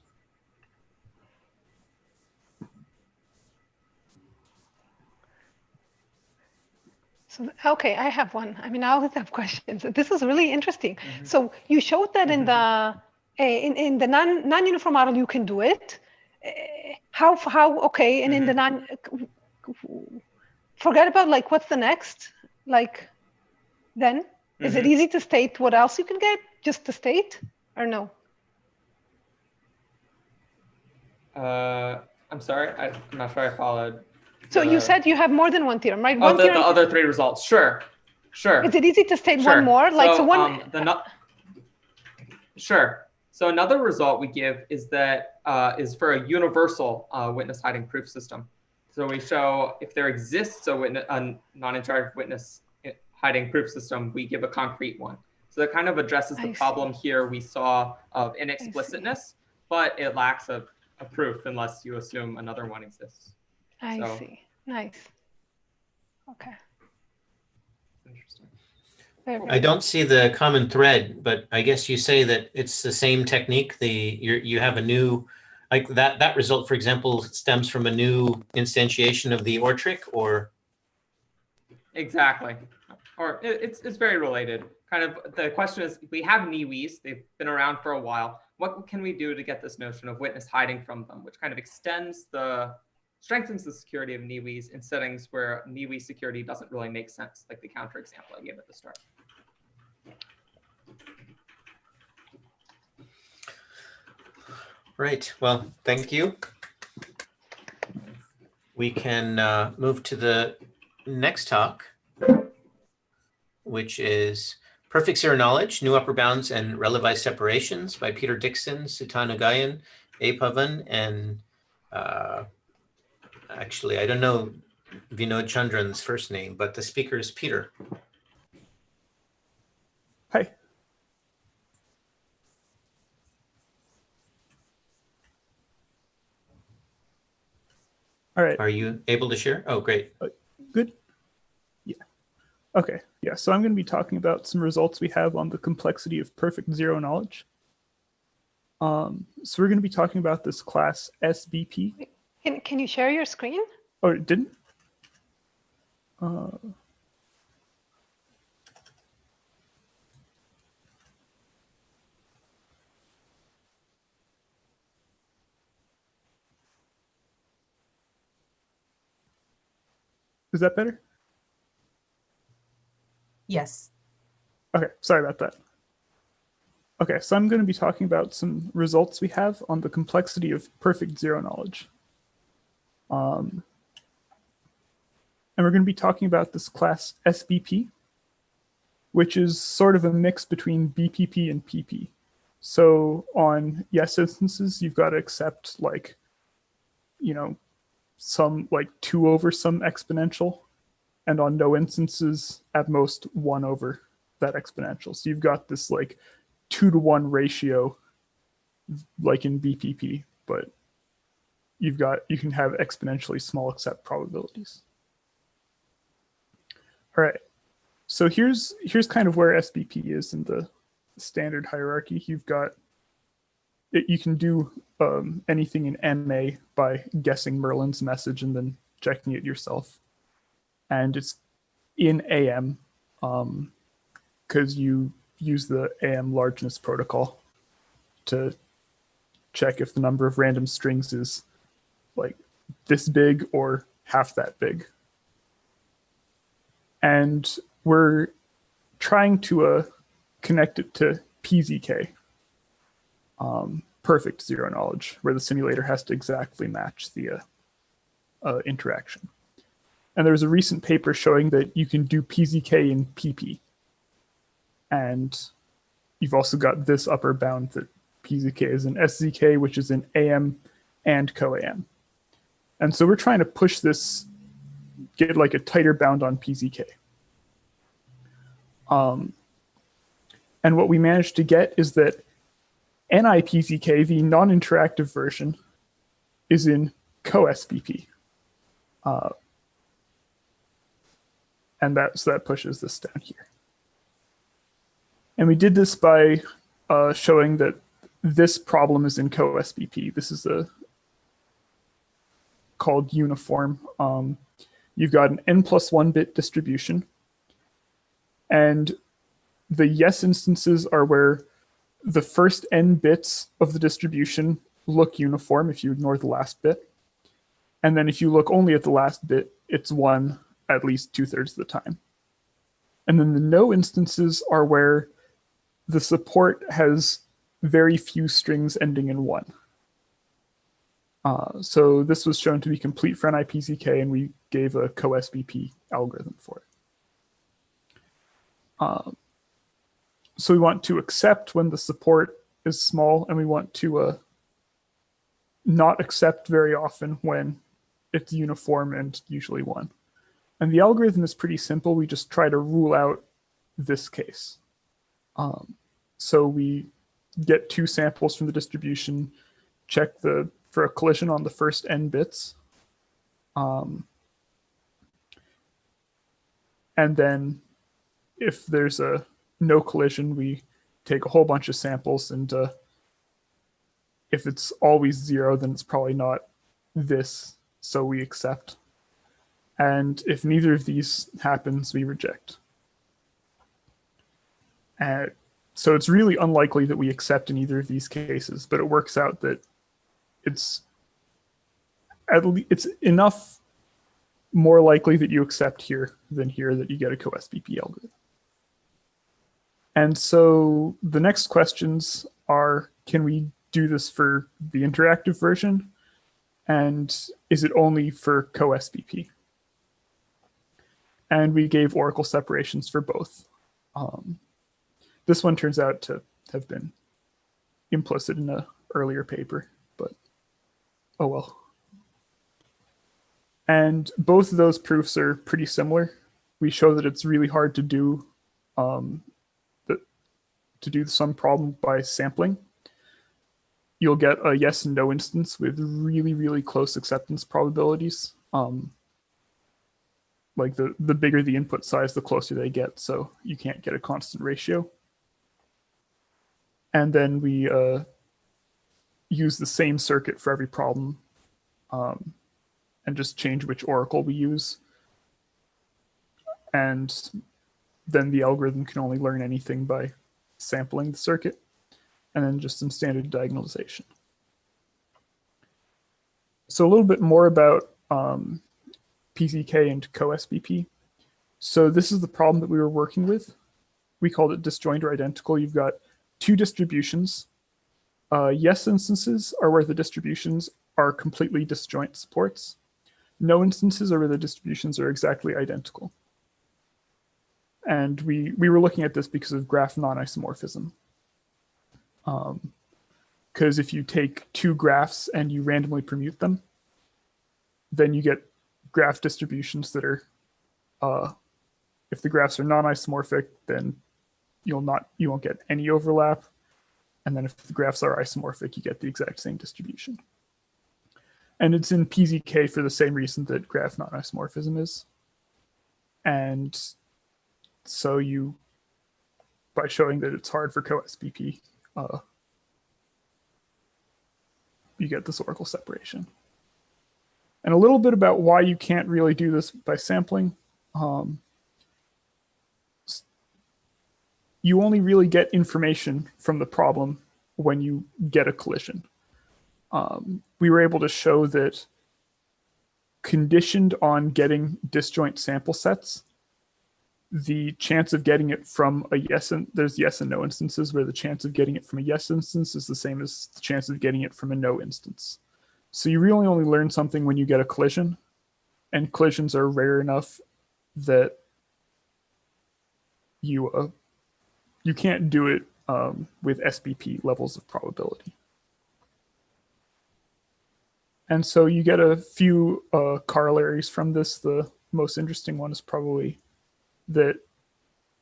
So, okay, I have one. I mean, I always have questions. This is really interesting. So you showed that in the non-uniform model, you can do it. How okay, and in the forget about like what's the next? Like then is it easy to state what else you can get? Just to state or no? I'm sorry, I'm not sure I followed. So you said you have more than one theorem, right? Oh, the other 3 results. Sure. Is it easy to state one more? Like so one. Sure. So another result we give is that is for a universal witness hiding proof system. So we show if there exists a non-interactive witness hiding proof system, we give a concrete one. So that kind of addresses the problem here we saw of inexplicitness, but it lacks a proof unless you assume another one exists. I see. Nice. Okay. Interesting. I don't see the common thread, but I guess you say that it's the same technique. You have a new, like that result, for example, stems from a new instantiation of the OR trick, or? Exactly. Or it's very related. Kind of the question is, we have NIWIs, they've been around for a while. what can we do to get this notion of witness hiding from them, which kind of strengthens the security of NeWEs in settings where NeWe security doesn't really make sense, like the counterexample I gave at the start. Right. Well, thank you. We can move to the next talk, which is Perfect Zero Knowledge, New Upper Bounds and Relevized Separations by Peter Dixon, Sutanu Gayan, A. Pavan, and actually, I don't know Vinod Chandran's first name, but the speaker is Peter. Hi. All right. Are you able to share? Oh, great. Good. Yeah. Okay. Yeah. So I'm going to be talking about some results we have on the complexity of perfect zero knowledge. So we're going to be talking about this class SBP. Can you share your screen? Oh, it didn't? Is that better? Yes. Okay, sorry about that. Okay, so I'm going to be talking about some results we have on the complexity of perfect zero knowledge. And we're going to be talking about this class SBP, which is sort of a mix between BPP and PP. So on yes instances, you've got to accept like, you know, some like 2 over some exponential, and on no instances, at most 1 over that exponential. So you've got this like 2-to-1 ratio, like in BPP, but you can have exponentially small accept probabilities. All right, so here's kind of where SBP is in the standard hierarchy. You've got you can do anything in MA by guessing Merlin's message and then checking it yourself, and it's in AM because you use the AM largeness protocol to check if the number of random strings is like this big or half that big. And we're trying to connect it to PZK, perfect zero knowledge, where the simulator has to exactly match the interaction. And there was a recent paper showing that you can do PZK in PP. And you've also got this upper bound that PZK is in SZK, which is in AM and co-AM. And so we're trying to push this, get like a tighter bound on PZK. And what we managed to get is that NIPZK, the non-interactive version, is in co-SBP. And so that pushes this down here. And we did this by showing that this problem is in co-SBP. This is called uniform. You've got an n+1 bit distribution. And the yes instances are where the first n bits of the distribution look uniform if you ignore the last bit. And then if you look only at the last bit, it's 1 at least 2/3 of the time. And then the no instances are where the support has very few strings ending in 1. So this was shown to be complete for NIPZK, and we gave a co-SBP algorithm for it. So we want to accept when the support is small, and we want to not accept very often when it's uniform and usually 1. And the algorithm is pretty simple. We just try to rule out this case. So we get 2 samples from the distribution, check for a collision on the first n bits. And then if there's a no collision, we take a whole bunch of samples, and if it's always 0, then it's probably not this, so we accept. And if neither of these happens, we reject. So it's really unlikely that we accept in either of these cases, but it works out that it's enough more likely that you accept here than here that you get a co-SBP algorithm. And so the next questions are, can we do this for the interactive version? And is it only for co-SBP? And we gave oracle separations for both. This one turns out to have been implicit in an earlier paper, but oh well. And both of those proofs are pretty similar. We show that it's really hard to do some problem by sampling. You'll get a yes and no instance with really, really close acceptance probabilities. Like the bigger the input size, the closer they get, so you can't get a constant ratio. And then we use the same circuit for every problem and just change which oracle we use. And then the algorithm can only learn anything by sampling the circuit, and then just some standard diagonalization. So a little bit more about PZK and co-SBP. So this is the problem that we were working with. We called it disjoint or identical. You've got two distributions. Yes instances are where the distributions are completely disjoint supports. No instances are where the distributions are exactly identical. And we were looking at this because of graph non-isomorphism. Because if you take two graphs and you randomly permute them, then you get graph distributions that are, if the graphs are non-isomorphic, then you won't get any overlap. And then if the graphs are isomorphic, you get the exact same distribution. And it's in PZK for the same reason that graph non-isomorphism is. And so by showing that it's hard for co-SBP, you get this oracle separation. And a little bit about why you can't really do this by sampling. You only really get information from the problem when you get a collision. We were able to show that conditioned on getting disjoint sample sets, the chance of getting it from a yes, and there's yes and no instances where the chance of getting it from a yes instance is the same as the chance of getting it from a no instance. So you really only learn something when you get a collision, and collisions are rare enough that you can't do it with SBP levels of probability. And so you get a few corollaries from this. The most interesting one is probably that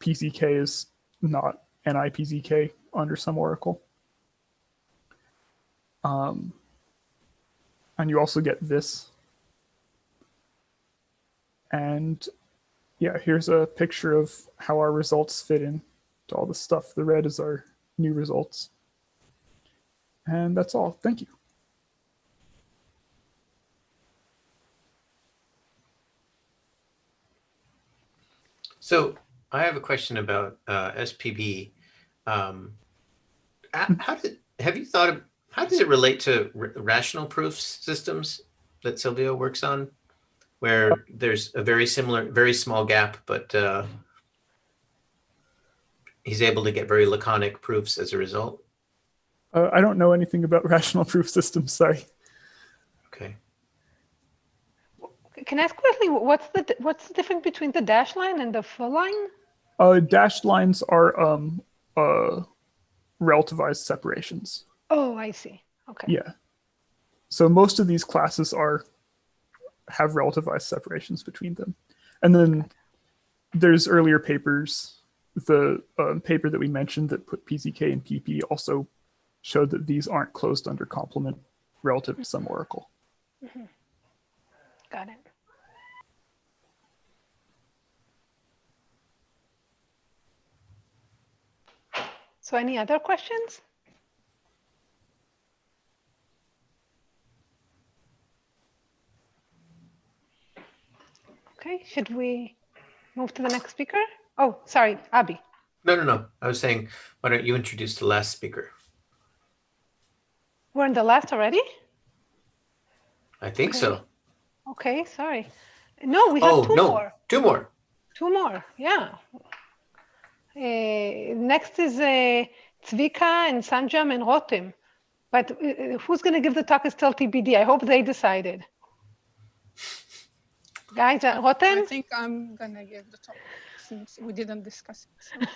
PZK is not NI-PZK under some oracle. And you also get this. And yeah, here's a picture of how our results fit in to all this stuff. The red is our new results. And that's all. Thank you. So I have a question about SPB. How does it relate to rational proof systems that Silvio works on, where there's a very small gap, but he's able to get very laconic proofs as a result? I don't know anything about rational proof systems, sorry. Okay. Can I ask quickly, what's the difference between the dashed line and the full line? Dashed lines are relativized separations. Oh, I see. Okay. Yeah. So most of these classes have relativized separations between them. And then there's earlier papers. The paper that we mentioned that put PZK and PP also showed that these aren't closed under complement relative to some oracle. Mm-hmm. Got it. So any other questions? Okay, should we move to the next speaker? Oh, sorry, Abby. No. I was saying, why don't you introduce the last speaker? We're in the last already? I think so. Okay, sorry. No, we have two more. Two more. Two more, yeah. Next is Zvika and Sanjam and Rotem. But who's going to give the talk is still TBD. I hope they decided. Guys, Rotem? I think I'm going to give the talk since we didn't discuss it.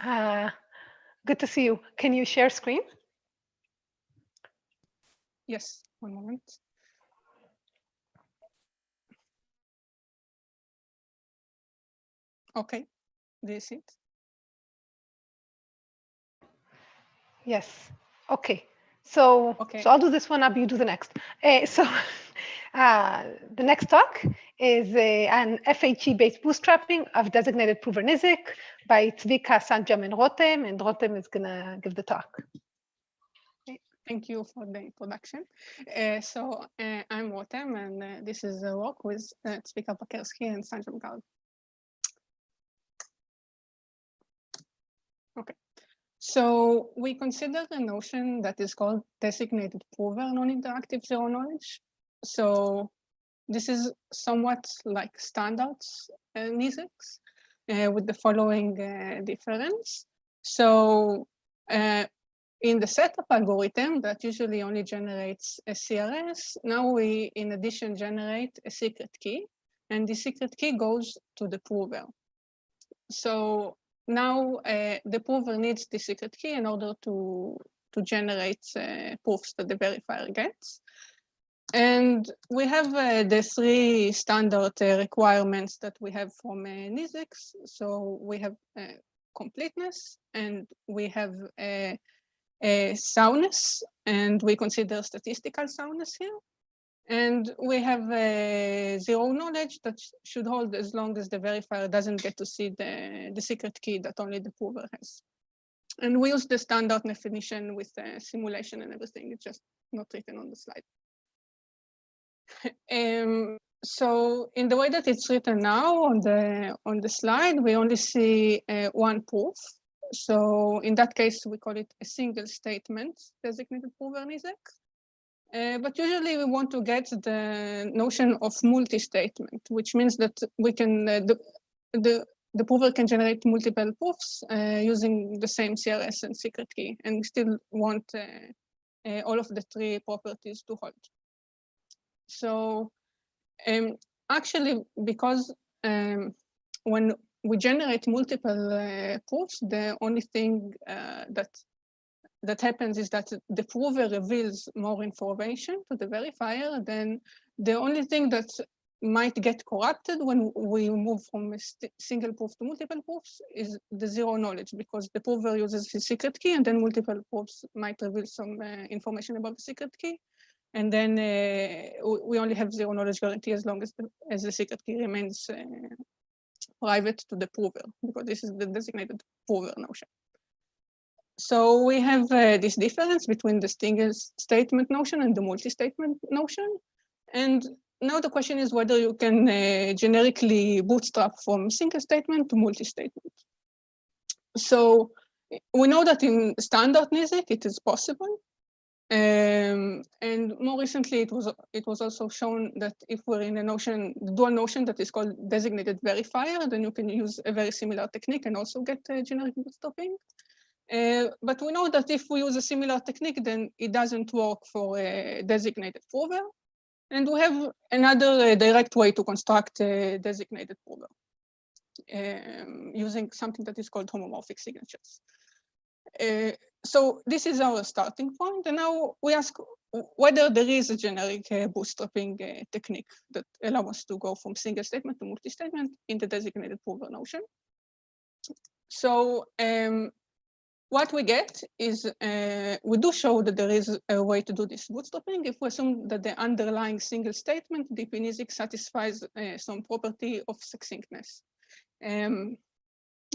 So. Good to see you. Can you share screen? Yes, one moment. Okay, do you see it? Yes. Okay. So I'll do this one up, you do the next. The next talk is an FHE-based bootstrapping of designated prover NIZIC by Zvika, Sanjam, and Rotem is going to give the talk. Thank you for the introduction. I'm Rotem, and this is a work with Zvika Pakersky and Sanjam Garg. Okay. So we consider a notion that is called designated prover non-interactive zero knowledge. So this is somewhat like standard NIZICs with the following difference. So in the setup algorithm that usually only generates a CRS, now we in addition generate a secret key, and the secret key goes to the prover. So now the prover needs the secret key in order to generate proofs that the verifier gets. And we have the three standard requirements that we have from NIZICs. So we have completeness, and we have soundness, and we consider statistical soundness here. And we have zero knowledge that should hold as long as the verifier doesn't get to see the secret key that only the prover has. And we use the standard definition with simulation and everything. It's just not written on the slide. So in the way that it's written now on the slide, we only see one proof. So in that case, we call it a single statement designated prover NIZIC. But usually we want to get the notion of multi-statement, which means that we can the prover can generate multiple proofs using the same CRS and secret key, and we still want all of the three properties to hold. So actually, because when we generate multiple proofs, the only thing that happens is that the prover reveals more information to the verifier. Then the only thing that might get corrupted when we move from a single proof to multiple proofs is the zero knowledge, because the prover uses his secret key, and then multiple proofs might reveal some information about the secret key. And then we only have zero knowledge guarantee as long as the secret key remains private to the prover, because this is the designated prover notion. So we have this difference between the single statement notion and the multi-statement notion. And now the question is whether you can generically bootstrap from single statement to multi-statement. So we know that in standard NIZIC it is possible. And more recently, it was also shown that if we're in a notion, the dual notion that is called designated verifier, then you can use a very similar technique and also get generic bootstrapping. But we know that if we use a similar technique, then it doesn't work for a designated prover. And we have another direct way to construct a designated prover using something that is called homomorphic signatures. So this is our starting point. And now we ask whether there is a generic bootstrapping technique that allows us to go from single statement to multi-statement in the designated prover notion. So what we get is we do show that there is a way to do this bootstrapping if we assume that the underlying single statement, the NIZIC, satisfies some property of succinctness.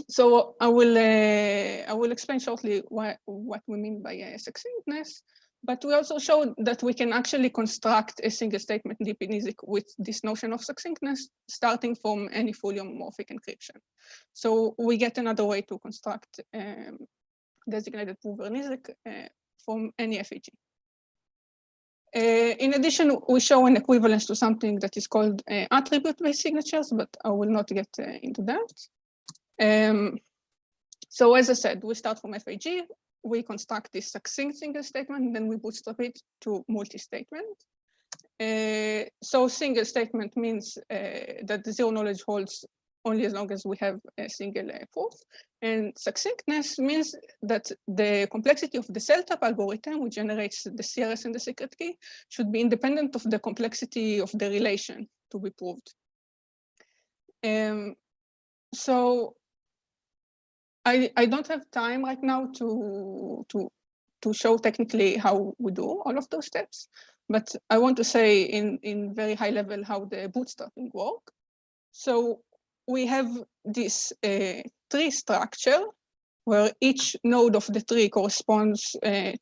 So I will explain shortly what we mean by succinctness. But we also showed that we can actually construct a single statement deep in ISIC with this notion of succinctness, starting from any fully homomorphic encryption. So we get another way to construct designated prover in ISIC from any FAG. In addition, we show an equivalence to something that is called attribute-based signatures, but I will not get into that. So as I said, we start from FAG, we construct this succinct single statement, and then we bootstrap it to multi-statement. So single statement means that the zero knowledge holds only as long as we have a single proof. And succinctness means that the complexity of the cell type algorithm, which generates the CRS and the secret key, should be independent of the complexity of the relation to be proved. So I don't have time right now to show technically how we do all of those steps, but I want to say in very high level how the bootstrapping work. So we have this tree structure where each node of the tree corresponds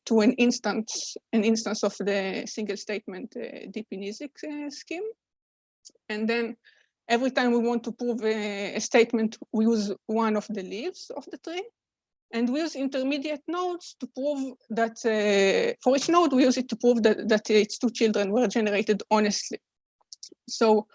to an instance of the single statement deep in ISIC scheme. And then every time we want to prove a statement, we use one of the leaves of the tree. And we use intermediate nodes to prove that, for each node, we use it to prove that its two children were generated honestly. So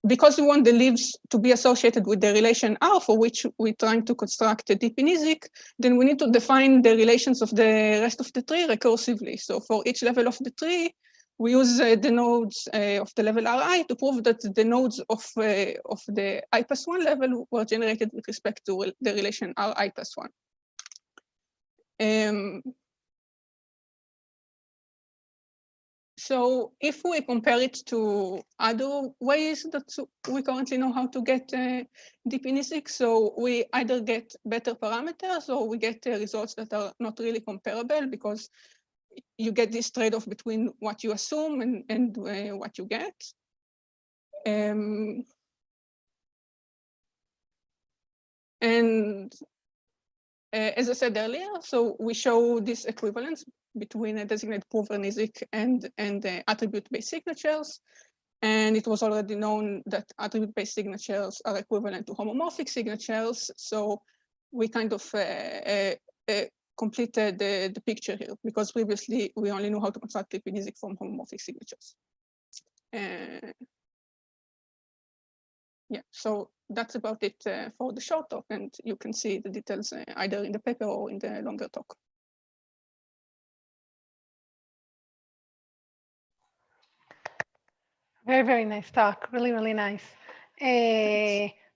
because we want the leaves to be associated with the relation R, for which we're trying to construct a deep in ISIC, then we need to define the relations of the rest of the tree recursively. So for each level of the tree, we use the nodes of the level Ri to prove that the nodes of the I plus 1 level were generated with respect to the relation Ri plus 1. So if we compare it to other ways that we currently know how to get deep in ISIC, so we either get better parameters or we get results that are not really comparable because you get this trade-off between what you assume and what you get. And as I said earlier, so we show this equivalence between a designated prover in ISIC and attribute-based signatures. And it was already known that attribute-based signatures are equivalent to homomorphic signatures. So we kind of completed the picture here because previously we only knew how to construct deep in ISIC from homomorphic signatures. Yeah, so that's about it for the short talk, and you can see the details either in the paper or in the longer talk. Very, very nice talk. Really, really nice.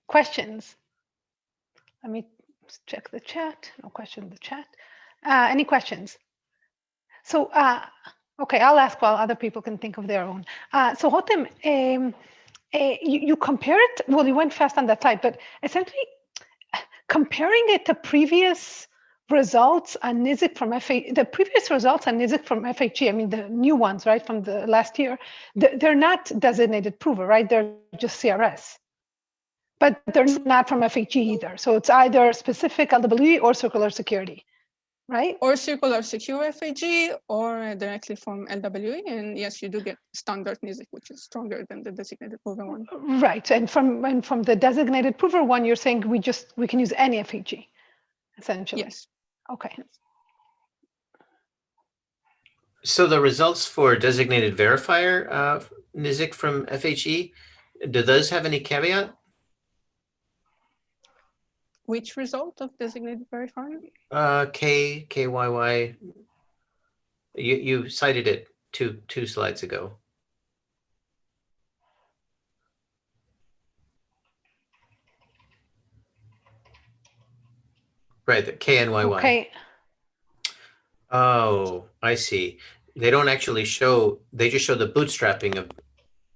Questions? Let me check the chat. No question in the chat. Any questions? So, okay, I'll ask while other people can think of their own. So, Hotem, you compare it, well, you went fast on that slide, but essentially comparing it to previous results on NISIC from the previous results on NISIC from FHE, I mean, the new ones, right, from the last year, they're not designated prover, right? They're just CRS, but they're not from FHE either. So it's either specific LWE or circular security, right? Or circular secure FAG or directly from LWE. And yes, you do get standard NISIC, which is stronger than the designated prover one. Right, and from the designated prover one, you're saying we can use any FAG, essentially. Yes. Okay. So the results for designated verifier NISIC from FHE, do those have any caveat? Which result of designated verifier? KYY. You cited it two slides ago. Right, the KNYY. Okay. Oh, I see. They don't actually show, they just show the bootstrapping of,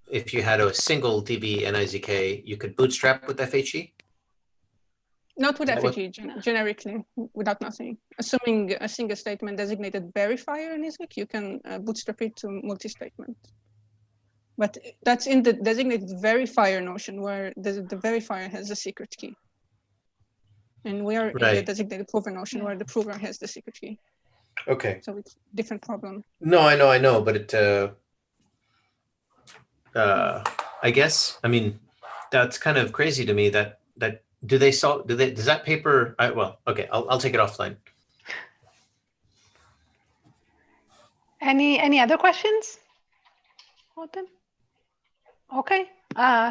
if you had a single DB NIZK, you could bootstrap with FHE? Not with FHE, generically, without nothing. Assuming a single statement designated verifier in ISIC, you can bootstrap it to multi-statement. But that's in the designated verifier notion where the verifier has the secret key. And we are in the designated prover notion where the prover has the secret key. Okay. So it's different problem. No, I know, but it, I guess, I mean, that's kind of crazy to me that does that paper, well, okay, I'll take it offline. Any other questions? Okay,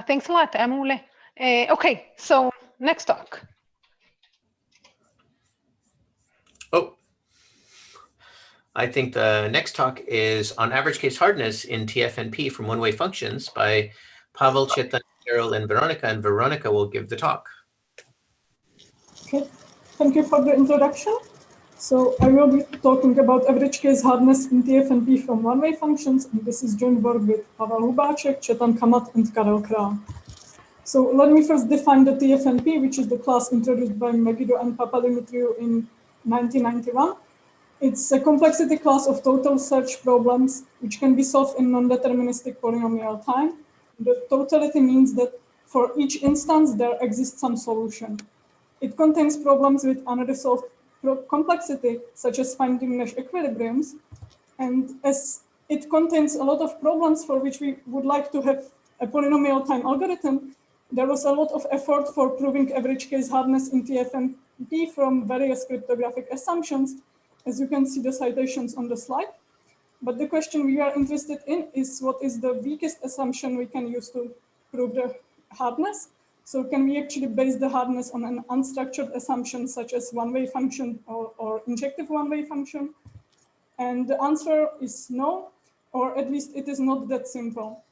thanks a lot, Amule. Okay, so next talk. Oh, I think the next talk is on average case hardness in TFNP from one-way functions by Pavel, Chetan, Carol, and Veronica will give the talk. Okay, thank you for the introduction. So I will be talking about average case hardness in TFNP from one-way functions, and this is joint work with Pavel Hubáček, Chetan Kamat, and Karel Král. So let me first define the TFNP, which is the class introduced by Megiddo and Papadimitriou in 1991. It's a complexity class of total search problems, which can be solved in non-deterministic polynomial time. The totality means that for each instance, there exists some solution. It contains problems with unresolved complexity, such as finding Nash equilibriums. And as it contains a lot of problems for which we would like to have a polynomial time algorithm, there was a lot of effort for proving average case hardness in TFNP from various cryptographic assumptions, as you can see the citations on the slide. But the question we are interested in is what is the weakest assumption we can use to prove the hardness? So can we actually base the hardness on an unstructured assumption such as one-way function or injective one-way function? And the answer is no, or at least it is not that simple.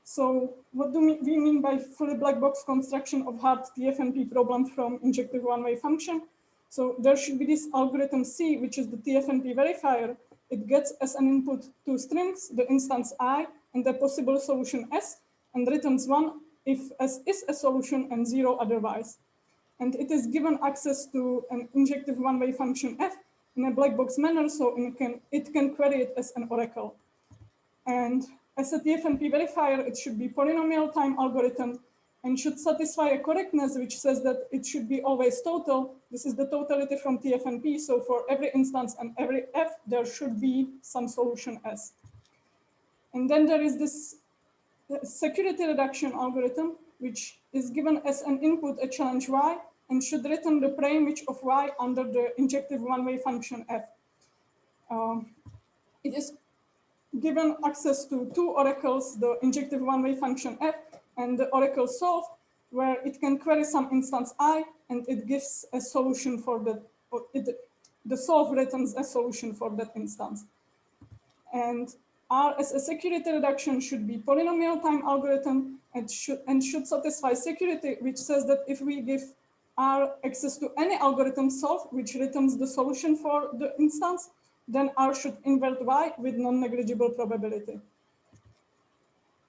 So what do we mean by fully black box construction of hard TFNP problem from injective one-way function? So there should be this algorithm C, which is the TFNP verifier. It gets as an input two strings, the instance I and the possible solution S, and returns 1 if S is a solution and 0 otherwise. And it is given access to an injective one-way function F in a black box manner, so it can query it as an oracle. And as a TFNP verifier, it should be polynomial time algorithm and should satisfy a correctness which says that it should be always total. This is the totality from TFNP. So for every instance and every F, there should be some solution S. And then there is this security reduction algorithm, which is given as an input a challenge Y and should return the preimage of Y under the injective one-way function F. It is given access to two oracles, the injective one-way function F and the oracle solve, where it can query some instance I and it gives a solution for that, the solve returns a solution for that instance. And R as a security reduction should be polynomial time algorithm and should satisfy security, which says that if we give R access to any algorithm solve, which returns the solution for the instance, then R should invert Y with non-negligible probability.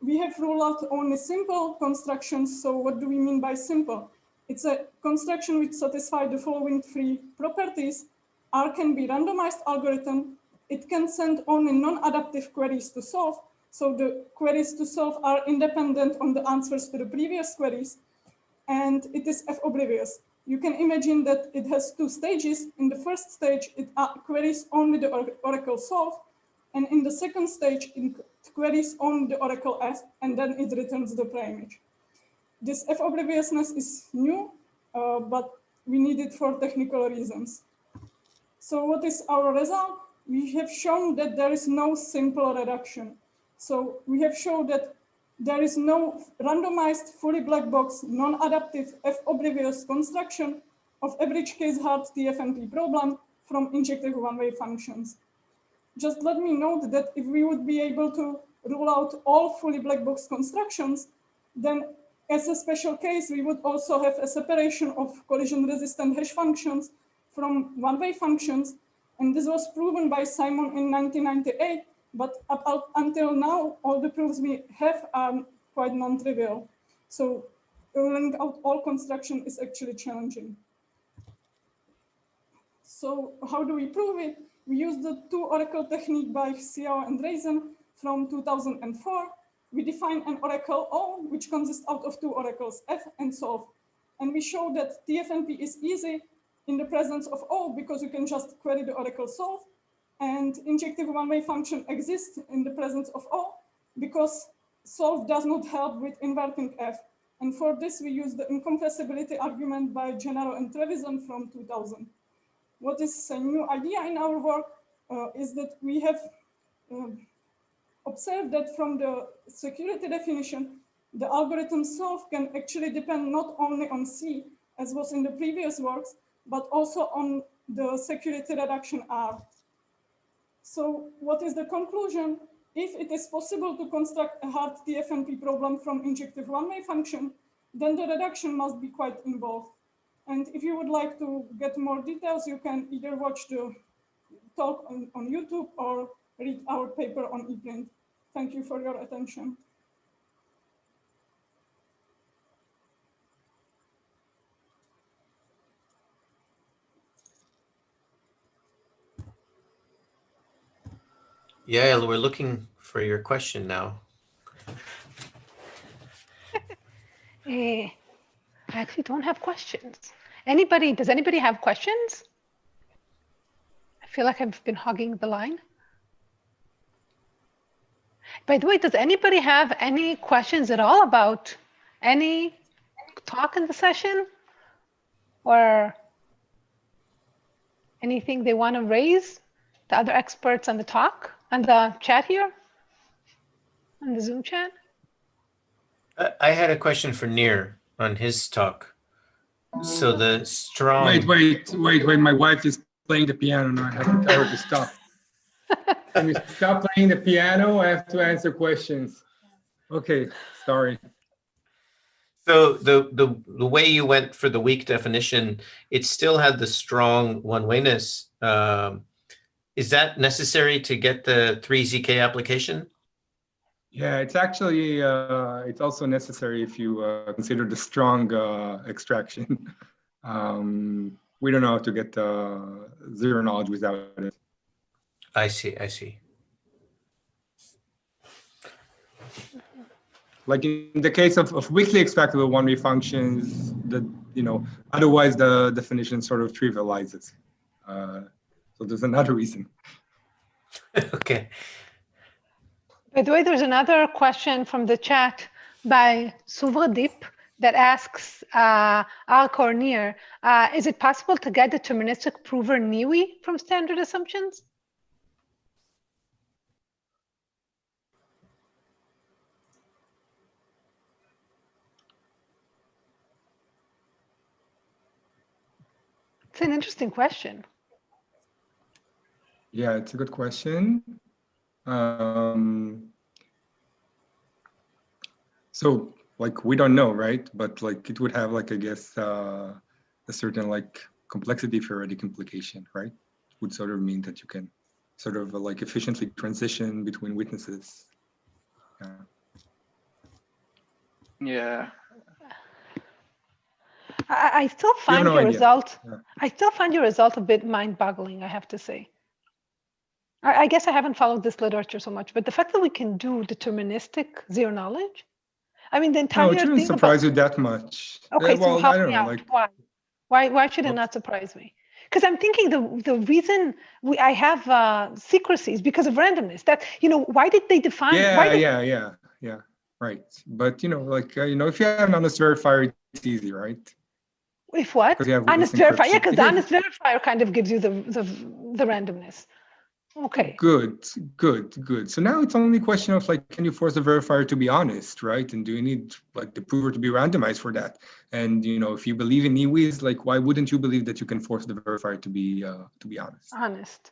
We have ruled out only simple constructions. So what do we mean by simple? It's a construction which satisfies the following three properties. R can be randomized algorithm. It can send only non-adaptive queries to solve. So the queries to solve are independent on the answers to the previous queries. And it is F-oblivious. You can imagine that it has two stages. In the first stage, it queries only the oracle solve. And in the second stage, it queries only the oracle F, and then it returns the preimage. This F-obliviousness is new, but we need it for technical reasons. So what is our result? We have shown that there is no simple reduction. So we have shown that there is no randomized, fully black box, non-adaptive, F-oblivious construction of average case hard TFNP problem from injective one-way functions. Just let me note that if we would be able to rule out all fully black box constructions, then as a special case, we would also have a separation of collision-resistant hash functions from one-way functions. And this was proven by Simon in 1998. But until now, all the proofs we have are quite non-trivial. So ruling out all construction is actually challenging. So how do we prove it? We use the two oracle technique by Xiao and Reisen from 2004. We define an oracle O, which consists out of two oracles, F and solve. And we show that TFNP is easy in the presence of O because you can just query the oracle solve. and injective one-way function exists in the presence of O because solve does not help with inverting F. And for this, we use the incompressibility argument by Gennaro and Trevisan from 2000. What is a new idea in our work is that we have observed that from the security definition, the algorithm solve can actually depend not only on C, as was in the previous works, but also on the security reduction R. So what is the conclusion? If it is possible to construct a hard TFNP problem from injective one-way function, then the reduction must be quite involved. And if you would like to get more details, you can either watch the talk on YouTube or read our paper on ePrint. Thank you for your attention. Yael, we're looking for your question now. I actually don't have questions. Does anybody have questions? I feel like I've been hogging the line. By the way, does anybody have any questions at all about any talk in the session or anything they want to raise? The other experts on the talk, on the chat here, on the Zoom chat? I had a question for Nir on his talk. So the strong. Wait. My wife is playing the piano now. I have to tell her to stop. Can you stop playing the piano? I have to answer questions. Okay, sorry. So the way you went for the weak definition, it still had the strong one-wayness. Is that necessary to get the 3ZK application? Yeah, it's actually, it's also necessary if you consider the strong extraction. We don't know how to get zero knowledge without it. I see. Like in the case of weakly extractable one-way functions, otherwise the definition sort of trivializes. So there's another reason. Okay. By the way, there's another question from the chat by Suvradip that asks Alk or Nir, is it possible to get deterministic prover NIWI from standard assumptions? It's an interesting question. Yeah, it's a good question. So like we don't know, right? But like it would have like, I guess, a certain like complexity theoretic implication, right? It would sort of mean that you can sort of like efficiently transition between witnesses. Yeah. I still find no your idea. result. Yeah. I still find your result a bit mind-boggling, I have to say. I guess I haven't followed this literature so much, but the fact that we can do deterministic zero knowledge, I mean, the entire No, it shouldn't thing surprise you that much. Okay, so well, help I don't me know, out. like, Why should it not surprise me? Because I'm thinking the reason I have secrecies because of randomness. That why did they define? Yeah, right. But like if you have an honest verifier, it's easy, right? If what? Honest verifier, yeah, because the honest verifier kind of gives you the randomness. Okay. Good. So now it's only a question of like, can you force the verifier to be honest, right? And do you need like the prover to be randomized for that? And if you believe in NIWIs, like why wouldn't you believe that you can force the verifier to be honest? Honest.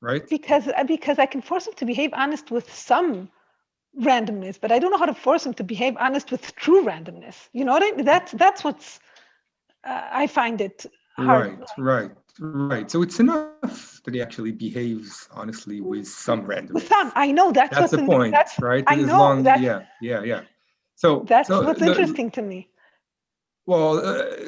Right? Because I can force them to behave honest with some randomness, but I don't know how to force them to behave honest with true randomness. You know what I mean? That's what's I find it hard. Right. So it's enough that he actually behaves honestly with some randomness. With some, I know that's the point, right? I know that. Yeah. So that's what's interesting to me. Well,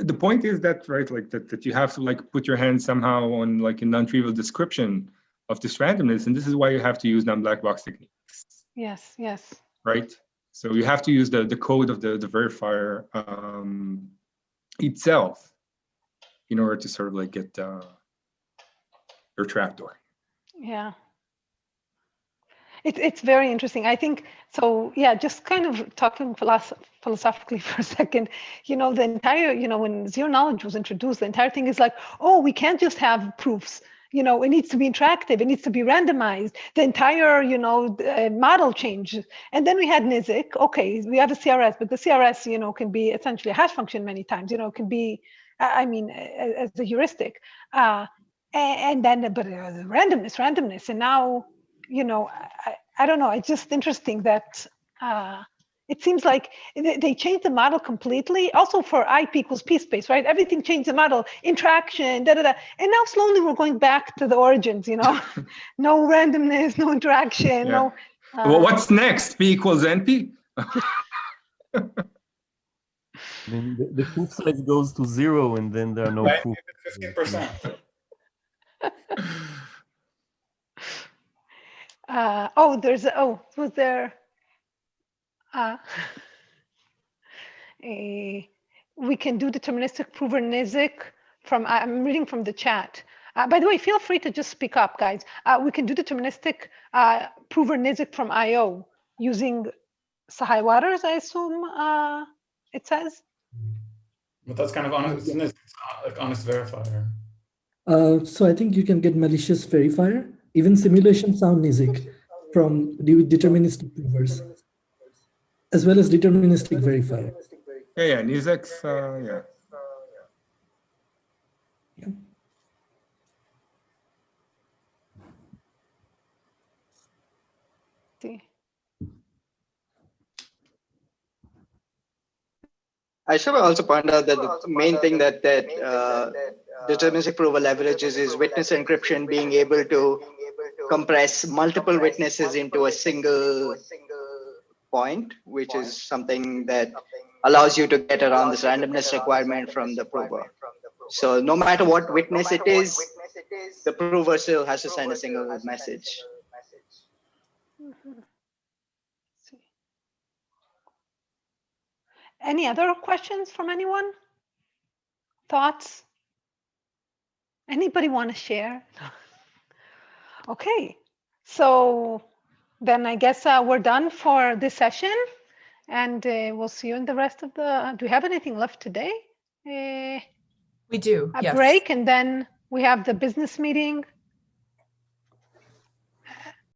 the point is that, right, like that you have to like put your hand somehow on like a non-trivial description of this randomness, and this is why you have to use non-black box techniques. Yes. Right. So you have to use the code of the verifier itself in order to sort of like get your trapdoor. Yeah. It's very interesting. I think so. Yeah, just kind of talking philosophically for a second. The entire, when zero knowledge was introduced, the entire thing is like, oh, we can't just have proofs. It needs to be interactive. It needs to be randomized. The entire, model changed. And then we had NIZK. Okay, we have a CRS, but the CRS, can be essentially a hash function many times. Can be, as a heuristic. And then, but randomness, and now. I don't know. It's just interesting that it seems like they changed the model completely. Also for IP equals P space, right? Everything changed the model, interaction, And now slowly we're going back to the origins, No randomness, no interaction, Yeah. no. Well, what's next? P equals NP? Then the proof size goes to 0, and then there are no proofs. 15%. Was there we can do deterministic prover NIZK from, I'm reading from the chat. By the way, feel free to just speak up, guys. We can do deterministic prover NIZK from IO using Sahai Waters, I assume it says. But that's kind of honest, isn't it? It's like honest verifier. So I think you can get malicious verifier. Even simulation sound NIZK from deterministic provers, as well as deterministic verifier. Yeah, NIZK's, yeah. I should also point out that the main thing that deterministic prover leverages is witness encryption, being able to compress multiple witnesses into a single point, which is something that allows you to get around this randomness requirement from the prover. So no matter what witness it is, the prover still has to send a single message. Any other questions from anyone? Thoughts? Anybody want to share? Okay, so then I guess we're done for this session, and we'll see you in the rest of the. Do we have anything left today? We do. A yes. break, and then we have the business meeting.